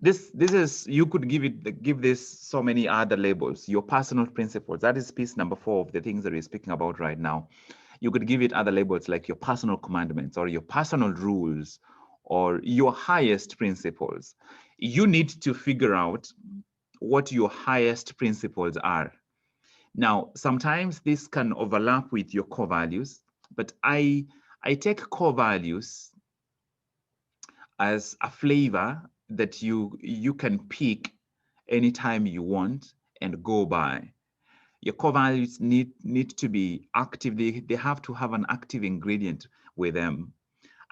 This is, you could give this so many other labels. Your personal principles. That is piece number 4 of the things that we're speaking about right now. You could give it other labels like your personal commandments or your personal rules or your highest principles. You need to figure out what your highest principles are. Now, sometimes this can overlap with your core values, but I take core values as a flavor that you can pick anytime you want and go by. Your core values need to be active. They have to have an active ingredient with them.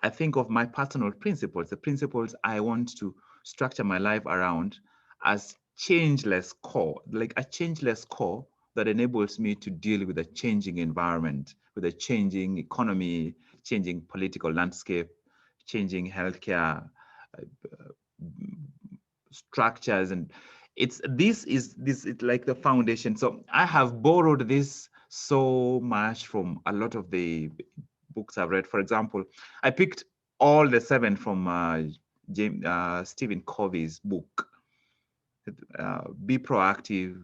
I think of my personal principles, the principles I want to structure my life around, as changeless core, like a changeless core that enables me to deal with a changing environment, with a changing economy, changing political landscape, changing healthcare structures. And this is like the foundation. So I have borrowed this so much from a lot of the books I've read. For example, I picked all the 7 from Stephen Covey's book, Be Proactive,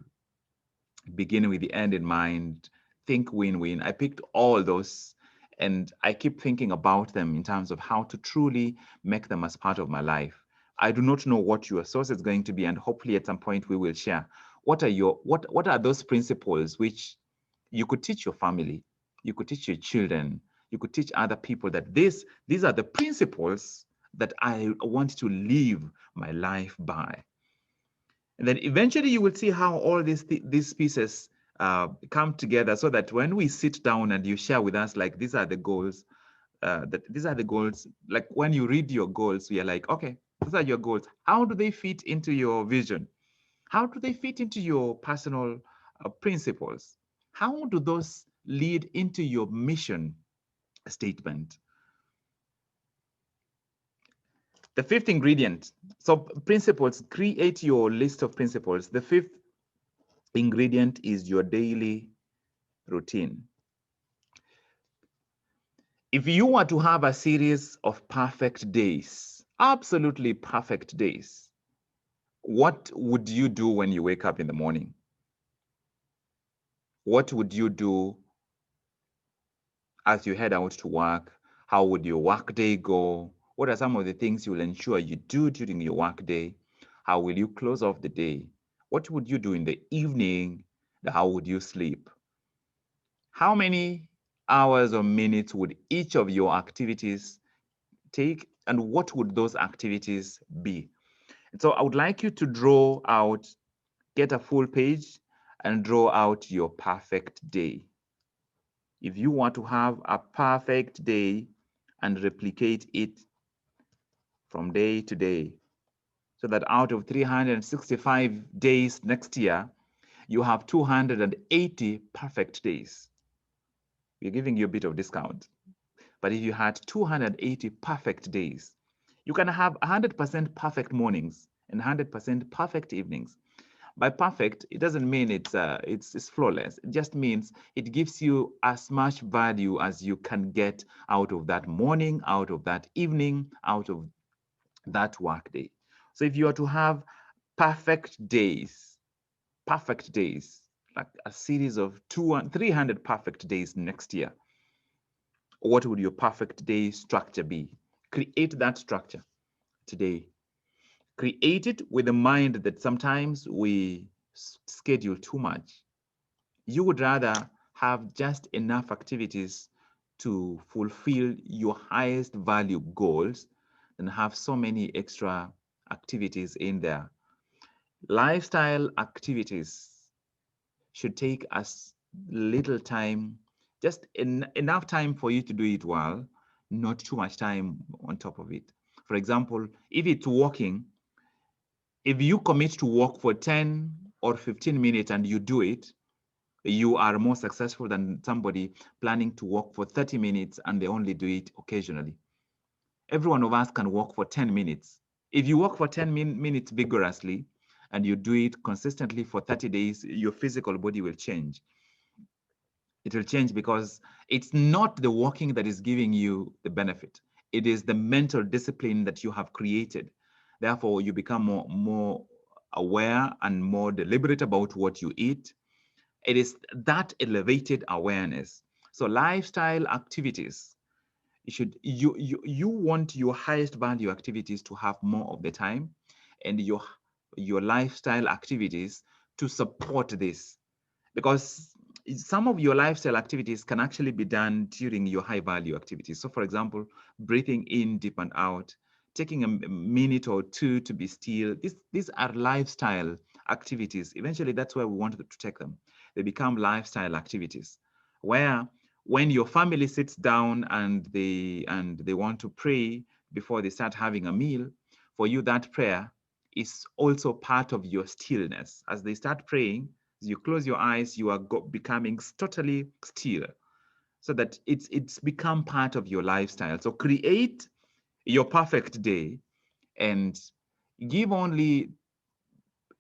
Begin with the End in Mind, Think Win-Win. I picked all those, and I keep thinking about them in terms of how to truly make them as part of my life. I do not know what your source is going to be, and hopefully at some point we will share. What are those principles which you could teach your family, you could teach your children, you could teach other people that these are the principles that I want to live my life by. And then eventually you will see how all these pieces come together, so that when we sit down and you share with us, like, these are the goals, like when you read your goals, we are like, okay, these are your goals. How do they fit into your vision? How do they fit into your personal principles? How do those lead into your mission statement? The 5th ingredient. So principles, create your list of principles. The 5th ingredient is your daily routine. If you were to have a series of perfect days, absolutely perfect days, what would you do when you wake up in the morning? What would you do as you head out to work? How would your work day go? What are some of the things you will ensure you do during your work day? How will you close off the day? What would you do in the evening? How would you sleep? How many hours or minutes would each of your activities take, and what would those activities be? And so I would like you to draw out, get a full page and draw out your perfect day. If you want to have a perfect day and replicate it from day to day, so that out of 365 days next year, you have 280 perfect days. We're giving you a bit of discount. But if you had 280 perfect days, you can have 100% perfect mornings and 100% perfect evenings. By perfect, it doesn't mean it's flawless. It just means it gives you as much value as you can get out of that morning, out of that evening, out of that work day. So if you are to have perfect days, like a series of 300 perfect days next year, what would your perfect day structure be? Create that structure today. Create it with the mind that sometimes we schedule too much. You would rather have just enough activities to fulfill your highest value goals than have so many extra activities in there. Lifestyle activities should take as little time, just enough time for you to do it well, not too much time on top of it. For example, if it's walking, if you commit to walk for 10 or 15 minutes and you do it, you are more successful than somebody planning to walk for 30 minutes and they only do it occasionally. Every one of us can walk for 10 minutes. If you walk for 10 minutes vigorously and you do it consistently for 30 days, your physical body will change. It will change because it's not the walking that is giving you the benefit. It is the mental discipline that you have created. Therefore, you become more aware and more deliberate about what you eat. It is that elevated awareness. So lifestyle activities, you want your highest value activities to have more of the time, and your lifestyle activities to support this, because some of your lifestyle activities can actually be done during your high value activities. So for example, breathing in deep and out, taking a minute or two to be still. These are lifestyle activities. Eventually, that's where we want to take them. They become lifestyle activities, where when your family sits down and they want to pray before they start having a meal, for you that prayer is also part of your stillness. As they start praying, as you close your eyes, you are becoming totally still, so that it's become part of your lifestyle. So create your perfect day and give only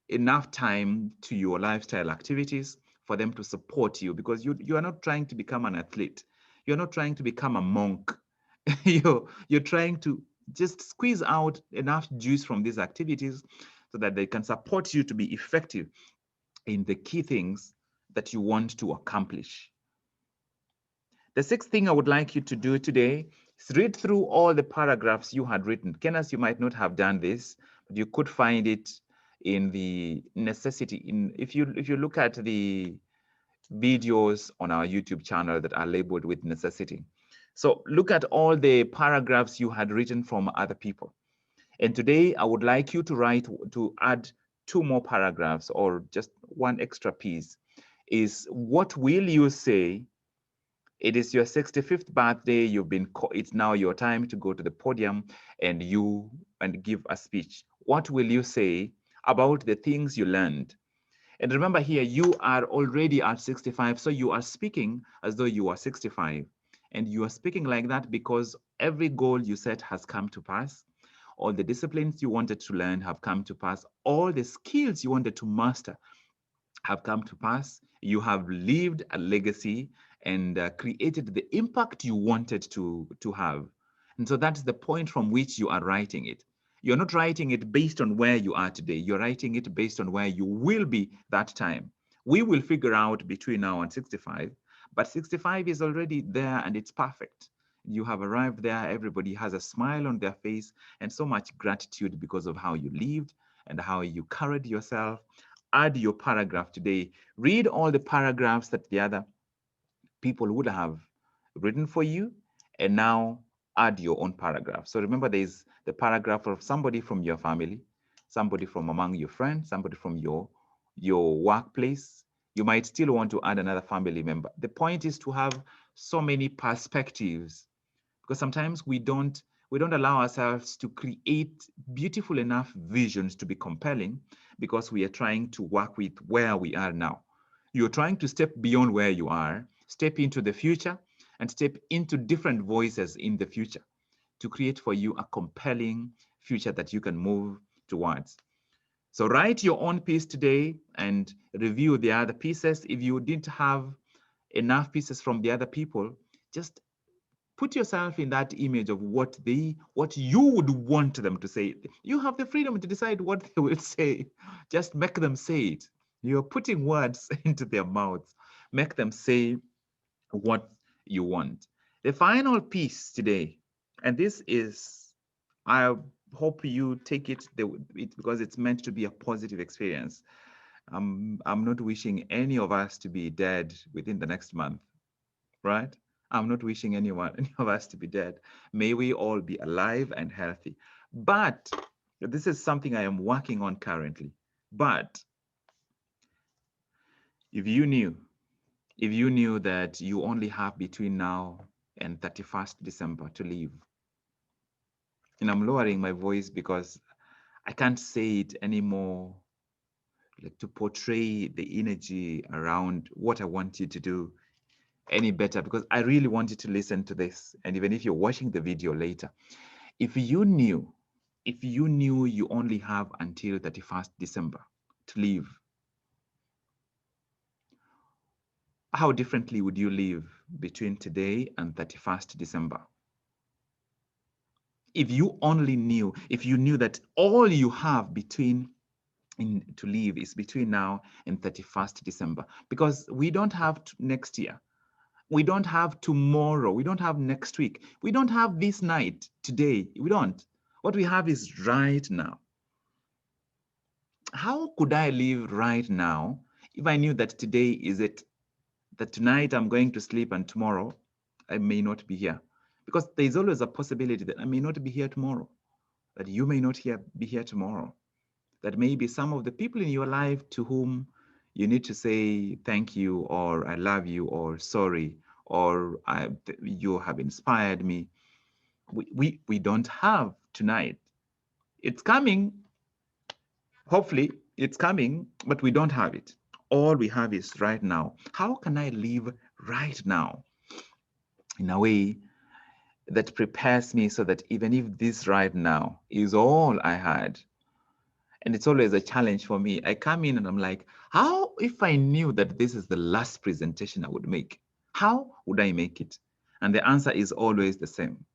enough time to your lifestyle activities for them to support you, because you are not trying to become an athlete. You're not trying to become a monk. You're trying to just squeeze out enough juice from these activities so that they can support you to be effective in the key things that you want to accomplish. The sixth thing I would like you to do today is read through all the paragraphs you had written. Kenneth, you might not have done this, but you could find it in the necessity. If you look at the videos on our YouTube channel that are labeled with necessity. So look at all the paragraphs you had written from other people. And today I would like you to add 2 more paragraphs, or just one extra piece. Is what will you say? It is your 65th birthday. It's now your time to go to the podium and give a speech. What will you say about the things you learned? And remember here, you are already at 65, so you are speaking as though you are 65. And you are speaking like that because every goal you set has come to pass. All the disciplines you wanted to learn have come to pass. All the skills you wanted to master have come to pass. You have lived a legacy and created the impact you wanted to have. And so that's the point from which you are writing it. You're not writing it based on where you are today. You're writing it based on where you will be that time, We will figure out between now and 65, but 65 is already there and it's perfect. You have arrived there, everybody has a smile on their face and so much gratitude because of how you lived and how you carried yourself. Add your paragraph today. Read all the paragraphs that the other people would have written for you, and now add your own paragraph. So remember, there's the paragraph of somebody from your family, somebody from among your friends, somebody from your workplace. You might still want to add another family member. The point is to have so many perspectives, because sometimes we don't allow ourselves to create beautiful enough visions to be compelling, because we are trying to work with where we are now. You're trying to step beyond where you are, step into the future, and step into different voices in the future to create for you a compelling future that you can move towards. So write your own piece today and review the other pieces. If you didn't have enough pieces from the other people, just put yourself in that image of what you would want them to say. You have the freedom to decide what they will say. Just make them say it. You're putting words into their mouths. Make them say what you want. The final piece today, and this is, I hope you take it because it's meant to be a positive experience. I'm not wishing any of us to be dead within the next month, right? I'm not wishing any of us to be dead. May we all be alive and healthy. But this is something I am working on currently. But if you knew that you only have between now and 31st December to live, and I'm lowering my voice because I can't say it anymore, like to portray the energy around what I want you to do any better, because I really want you to listen to this. And even if you're watching the video later, if you knew you only have until 31st December to live, how differently would you live between today and 31st December? If you knew that all you have to live is between now and 31st December, because we don't have next year. We don't have tomorrow. We don't have next week. We don't have this night, today. We don't. What we have is right now. How could I live right now if I knew that today is it, that tonight I'm going to sleep and tomorrow I may not be here? Because there's always a possibility that I may not be here tomorrow, that you may not be here tomorrow, that maybe some of the people in your life to whom you need to say thank you, or I love you, or sorry, or you have inspired me. We don't have tonight. It's coming. Hopefully it's coming, but we don't have it. All we have is right now. How can I live right now in a way that prepares me so that even if this right now is all I had, and it's always a challenge for me, I come in and I'm like, how, if I knew that this is the last presentation I would make, how would I make it? And the answer is always the same,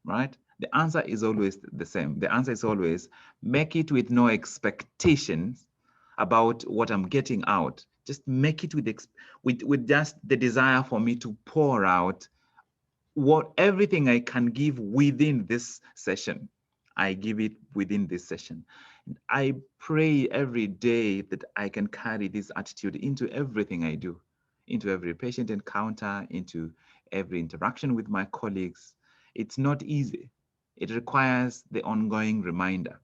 right? The answer is always the same. The answer is always make it with no expectations about what I'm getting out. Just make it with just the desire for me to pour out everything I can give within this session. I give it within this session. I pray every day that I can carry this attitude into everything I do, into every patient encounter, into every interaction with my colleagues. It's not easy. It requires the ongoing reminder.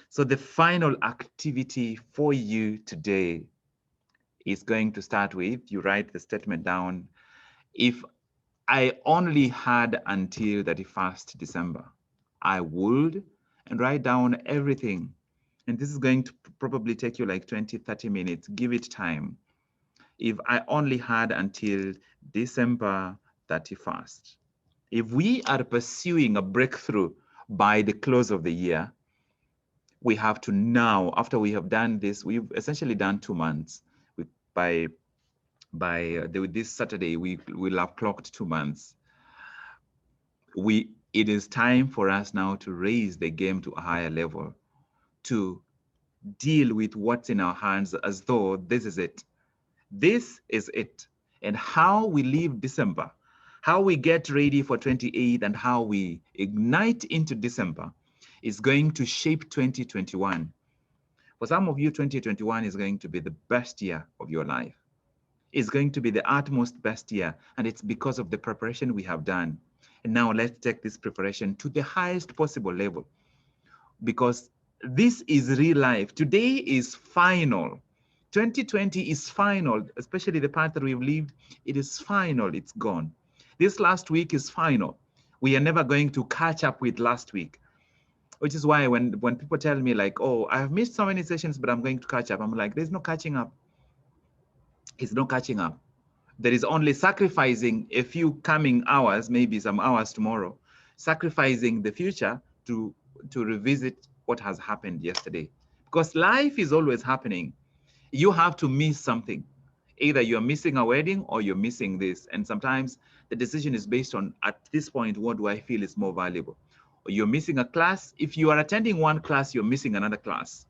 So the final activity for you today is going to start with, you write the statement down. If I only had until 31st December, I would, and write down everything. And this is going to probably take you like 20, 30 minutes. Give it time. If I only had until December 31st, if we are pursuing a breakthrough by the close of the year, we have to now, after we have done this, we've essentially done 2 months. By this Saturday, we will have clocked 2 months. It is time for us now to raise the game to a higher level, to deal with what's in our hands as though this is it. This is it. And how we leave December, how we get ready for 28, and how we ignite into December is going to shape 2021. For some of you, 2021 is going to be the best year of your life. It's going to be the utmost best year, and it's because of the preparation we have done. And now let's take this preparation to the highest possible level, because this is real life. Today is final. 2020 is final, especially the part that we've lived. It is final, it's gone. This last week is final. We are never going to catch up with last week, which is why when people tell me like, oh, I've missed so many sessions, but I'm going to catch up. I'm like, there's no catching up. It's no catching up. There is only sacrificing a few coming hours, maybe some hours tomorrow, sacrificing the future to revisit what has happened yesterday. Because life is always happening. You have to miss something. Either you're missing a wedding or you're missing this. And sometimes the decision is based on, at this point, what do I feel is more valuable? Or you're missing a class. If you are attending one class, you're missing another class.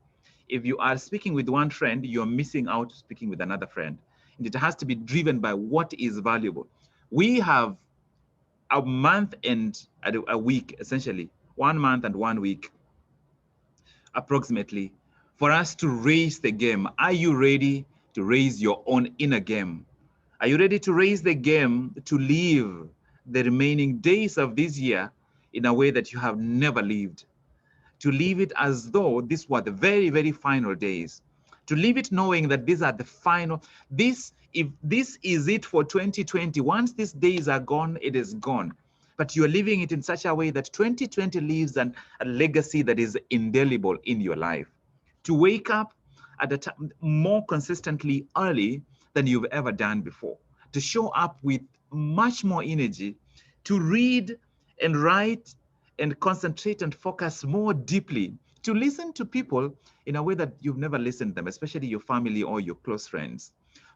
If you are speaking with one friend, you're missing out speaking with another friend. And it has to be driven by what is valuable. We have a month and a week, essentially, 1 month and 1 week, approximately, for us to raise the game. Are you ready to raise your own inner game? Are you ready to raise the game to live the remaining days of this year in a way that you have never lived? To live it as though these were the very, very final days. To live it knowing that these are the final, if this is it for 2020, once these days are gone, it is gone. But you're living it in such a way that 2020 leaves a legacy that is indelible in your life. To wake up at a time more consistently early than you've ever done before. To show up with much more energy, to read and write and concentrate and focus more deeply, to listen to people in a way that you've never listened to them, especially your family or your close friends.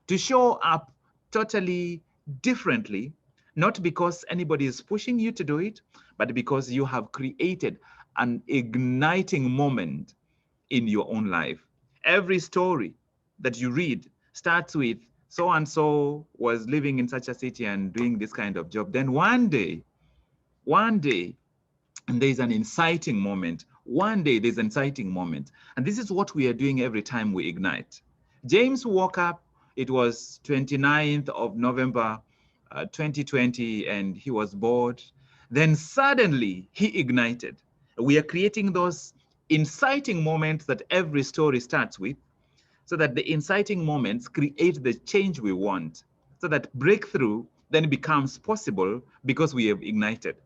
To show up totally differently, not because anybody is pushing you to do it, but because you have created an igniting moment in your own life. Every story that you read starts with so-and-so was living in such a city and doing this kind of job. Then one day, and there's an inciting moment. One day there's an inciting moment. And this is what we are doing every time we ignite. James woke up, it was 29th of November, 2020, and he was bored. Then suddenly he ignited. We are creating those inciting moments that every story starts with, so that the inciting moments create the change we want, so that breakthrough then becomes possible because we have ignited.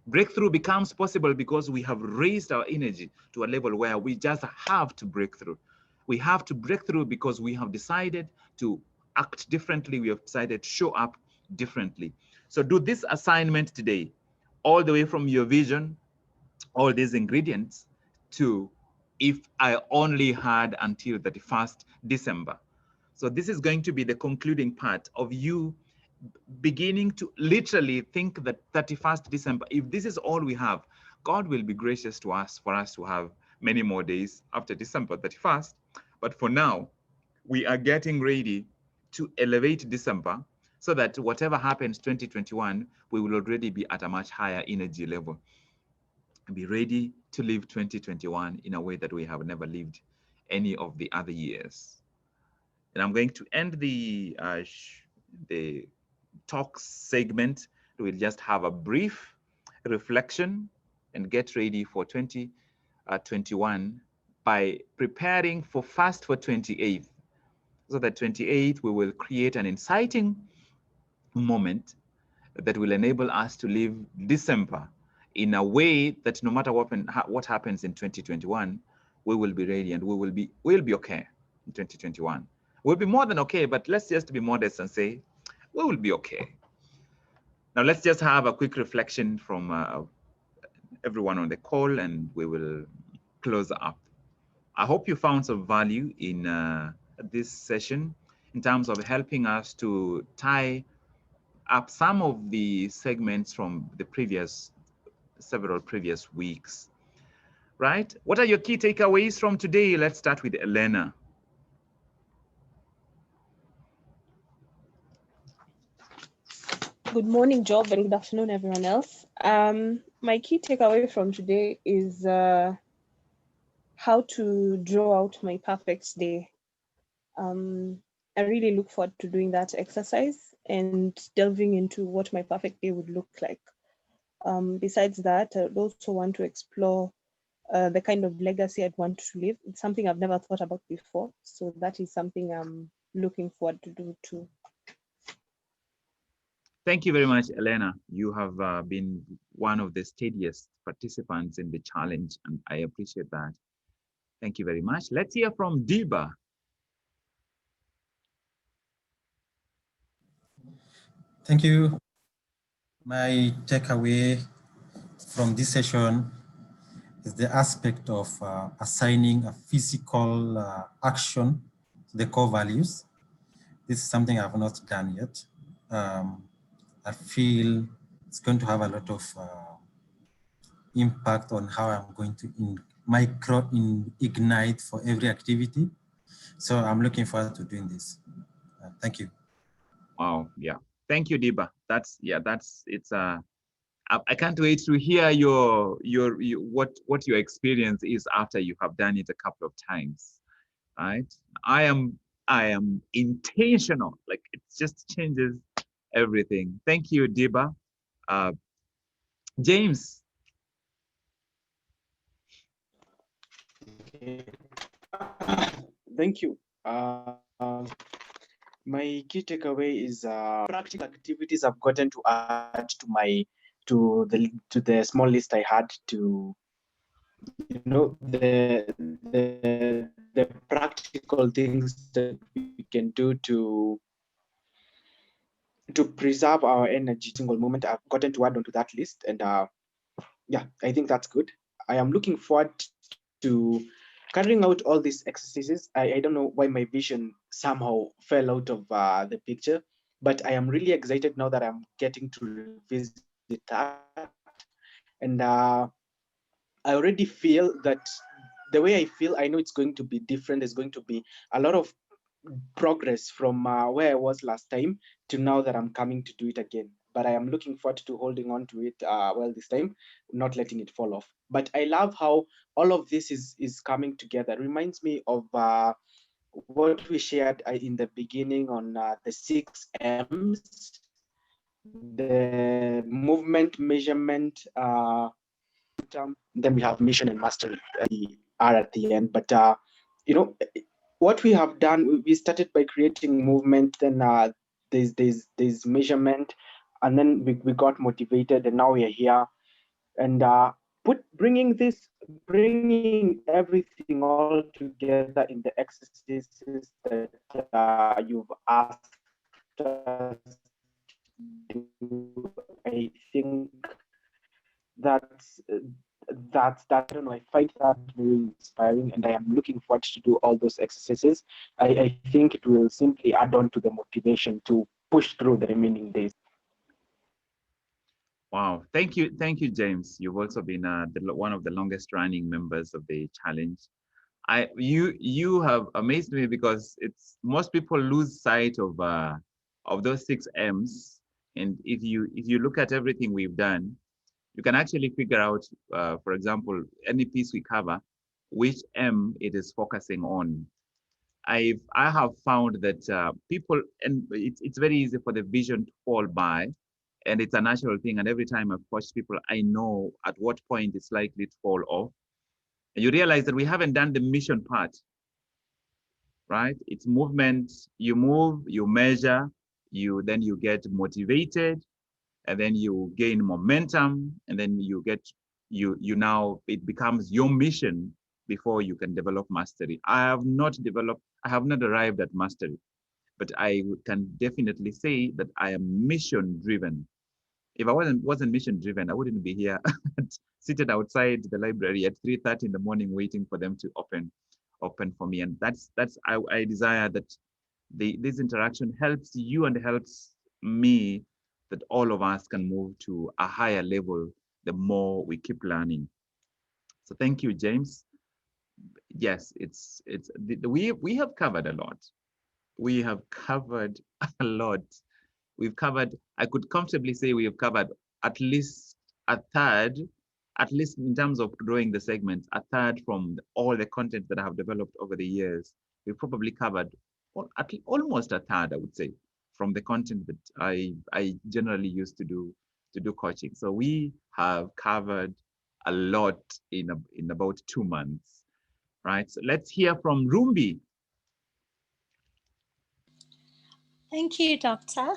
Breakthrough becomes possible because we have raised our energy to a level where we just have to break through. We have to break through because we have decided to act differently. We have decided to show up differently. So do this assignment today, all the way from your vision, all these ingredients, to if I only had until 31st December. So this is going to be the concluding part of you beginning to literally think that 31st December, if this is all we have, God will be gracious to us for us to have many more days after December 31st. But for now, we are getting ready to elevate December so that whatever happens 2021, we will already be at a much higher energy level. Be ready to live 2021 in a way that we have never lived any of the other years. And I'm going to end the talk segment. We'll just have a brief reflection and get ready for 2021 by preparing for fast for 28th. So that 28th, we will create an inciting moment that will enable us to live December in a way that no matter what happens in 2021, we will be ready and we'll be okay in 2021. We'll be more than okay, but let's just be modest and say, we will be okay. Now let's just have a quick reflection from everyone on the call and we will close up. I hope you found some value in this session in terms of helping us to tie up some of the segments from the several previous weeks, right? What are your key takeaways from today? Let's start with Elena. Good morning, Job, and good afternoon, everyone else. My key takeaway from today is how to draw out my perfect day. I really look forward to doing that exercise and delving into what my perfect day would look like. Besides that, I would also want to explore the kind of legacy I'd want to leave. It's something I've never thought about before, so that is something I'm looking forward to do too. Thank you very much, Elena. You have been one of the steadiest participants in the challenge, and I appreciate that. Thank you very much. Let's hear from Diba. Thank you. My takeaway from this session is the aspect of assigning a physical action to the core values. This is something I've not done yet. I feel it's going to have a lot of impact on how I'm going to ignite for every activity. So I'm looking forward to doing this. Thank you. Wow, yeah. Thank you, Diba. I can't wait to hear what your experience is after you have done it a couple of times. Right? I am intentional. Like it just changes everything. Thank you, Diba. James. Thank you. My key takeaway is practical activities I've gotten to add to the small list I had to, the practical things that we can do to preserve our energy. Single moment I've gotten to add onto that list, and yeah, I think that's good. I am looking forward to carrying out all these exercises. I don't know why my vision somehow fell out of the picture, but I am really excited now that I'm getting to revisit that. And I already feel that the way I feel, I know it's going to be different. There's going to be a lot of progress from where I was last time to now that I'm coming to do it again. But I am looking forward to holding on to it well this time, not letting it fall off. But I love how all of this is coming together. It reminds me of what we shared in the beginning on the 6 M's, the movement, measurement, then we have mission and mastery are at the end. But what we have done, we started by creating movement, then there's measurement, and then we got motivated, and now we are here, and bringing everything all together in the exercises that you've asked us to do. I think that's I don't know, I find that very inspiring, and I am looking forward to do all those exercises. I think it will simply add on to the motivation to push through the remaining days. Wow, thank you, James. You've also been one of the longest running members of the challenge. You have amazed me because it's most people lose sight of those 6 M's, and if you look at everything we've done, you can actually figure out, for example, any piece we cover, which M it is focusing on. I have found that people, and it's very easy for the vision to fall by, and it's a natural thing. And every time I've coached people, I know at what point it's likely to fall off. And you realize that we haven't done the mission part, right? It's movement. You move, you measure, then you get motivated, and then you gain momentum, and then you now it becomes your mission before you can develop mastery. I have not arrived at mastery, but I can definitely say that I am mission driven. If I wasn't mission driven, I wouldn't be here seated outside the library at 3:30 in the morning waiting for them to open for me. And I desire that this interaction helps you and helps me, that all of us can move to a higher level the more we keep learning. So thank you, James. Yes, we have covered a lot. We have covered a lot. we've covered, I could comfortably say we have covered at least a third, at least in terms of growing the segments, a third from all the content that I have developed over the years. We've probably covered almost a third, I would say, from the content that I generally used to do coaching. So we have covered a lot in about 2 months, right? So let's hear from Rumbi. Thank you, Doctor.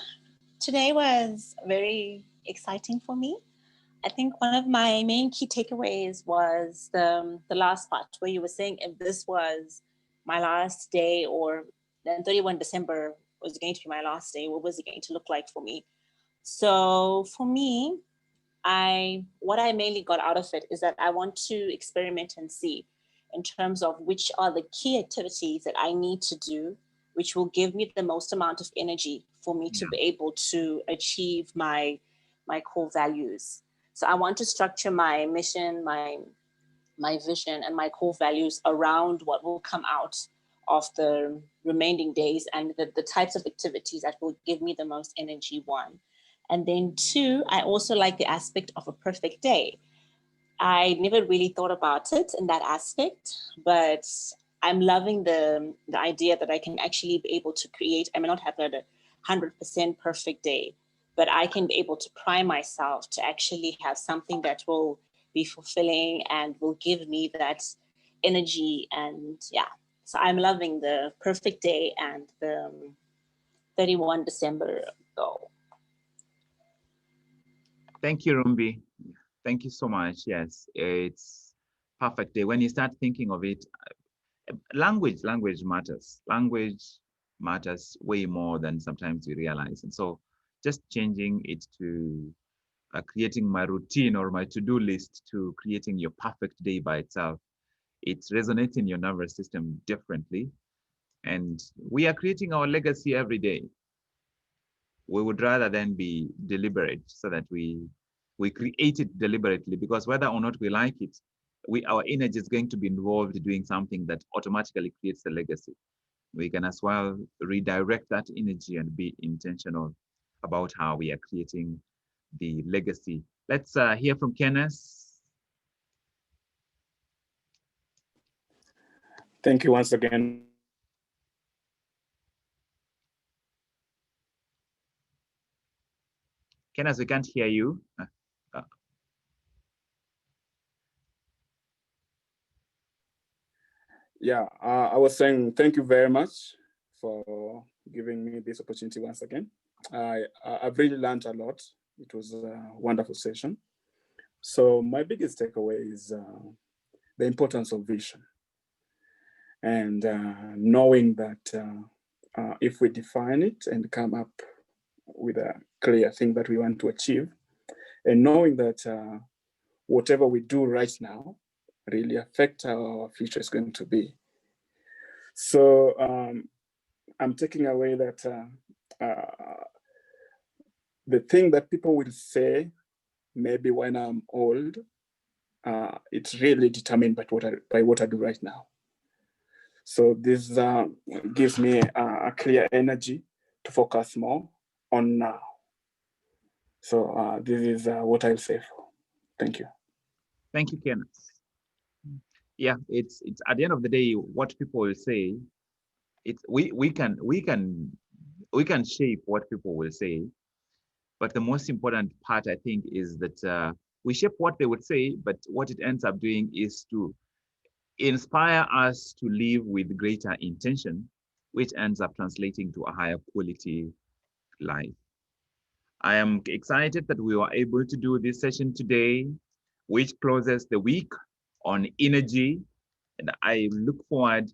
Today was very exciting for me. I think one of my main key takeaways was the last part where you were saying if this was my last day or then 31 December was going to be my last day, what was it going to look like for me? So for me, what I mainly got out of it is that I want to experiment and see in terms of which are the key activities that I need to do, which will give me the most amount of energy for me to be able to achieve my core values. So I want to structure my mission, my vision, and my core values around what will come out of the remaining days and the types of activities that will give me the most energy, one. And then two, I also like the aspect of a perfect day. I never really thought about it in that aspect, but I'm loving the idea that I can actually be able to create. I may not have a 100% perfect day, but I can be able to prime myself to actually have something that will be fulfilling and will give me that energy. And yeah, so I'm loving the perfect day and the 31 December goal. Thank you, Rumbi. Thank you so much. Yes, it's perfect day. When you start thinking of it, language matters. Language matters way more than sometimes we realize. And so just changing it to creating my routine or my to-do list to creating your perfect day by itself, it's resonating your nervous system differently. And we are creating our legacy every day. We would rather than be deliberate so that we create it deliberately, because whether or not we like it, our energy is going to be involved doing something that automatically creates the legacy. We can as well redirect that energy and be intentional about how we are creating the legacy. Let's hear from Kenneth. Thank you once again. Kenneth, we can't hear you. Yeah, I was saying thank you very much for giving me this opportunity once again. I've really learned a lot. It was a wonderful session. So my biggest takeaway is the importance of vision and knowing that if we define it and come up with a clear thing that we want to achieve, and knowing that whatever we do right now really affect how our future is going to be. So I'm taking away that the thing that people will say, maybe when I'm old, it's really determined by what I do right now. So this gives me a clear energy to focus more on now. So this is what I'll say for. Thank you. Thank you, Kenneth. Yeah, it's at the end of the day, what people will say, we can shape what people will say, but the most important part, I think, is that we shape what they would say, but what it ends up doing is to inspire us to live with greater intention, which ends up translating to a higher quality life. I am excited that we were able to do this session today, which closes the week on energy. And I look forward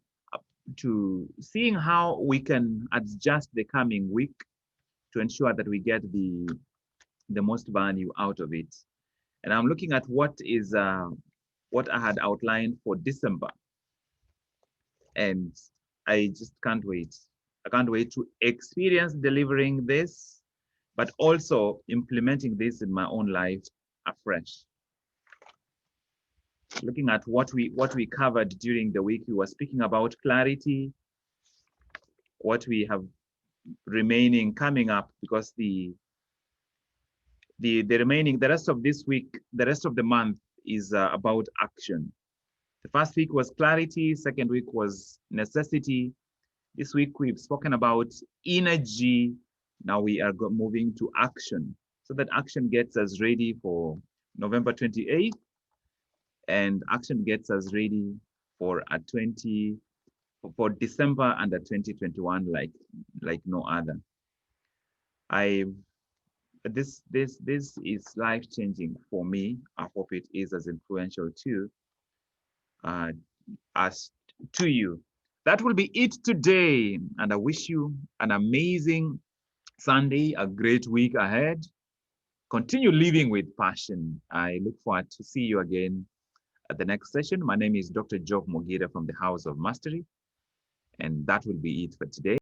to seeing how we can adjust the coming week to ensure that we get the most value out of it. And I'm looking at what I had outlined for December. And I just can't wait. I can't wait to experience delivering this, but also implementing this in my own life afresh. Looking at what we covered during the week, we were speaking about clarity. What we have remaining coming up, because the remaining, the rest of this week, the rest of the month is about action. The first week was clarity, second week was necessity. This week we've spoken about energy. Now we are moving to action. So that action gets us ready for November 28th, and action gets us ready for for December under 2021, like no other. This is life changing for me. I hope it is as influential too as to you. That will be it today, and I wish you an amazing Sunday, a great week ahead. Continue living with passion. I look forward to see you again at the next session. My name is Dr. Job Mogire from the House of Mastery, and that will be it for today.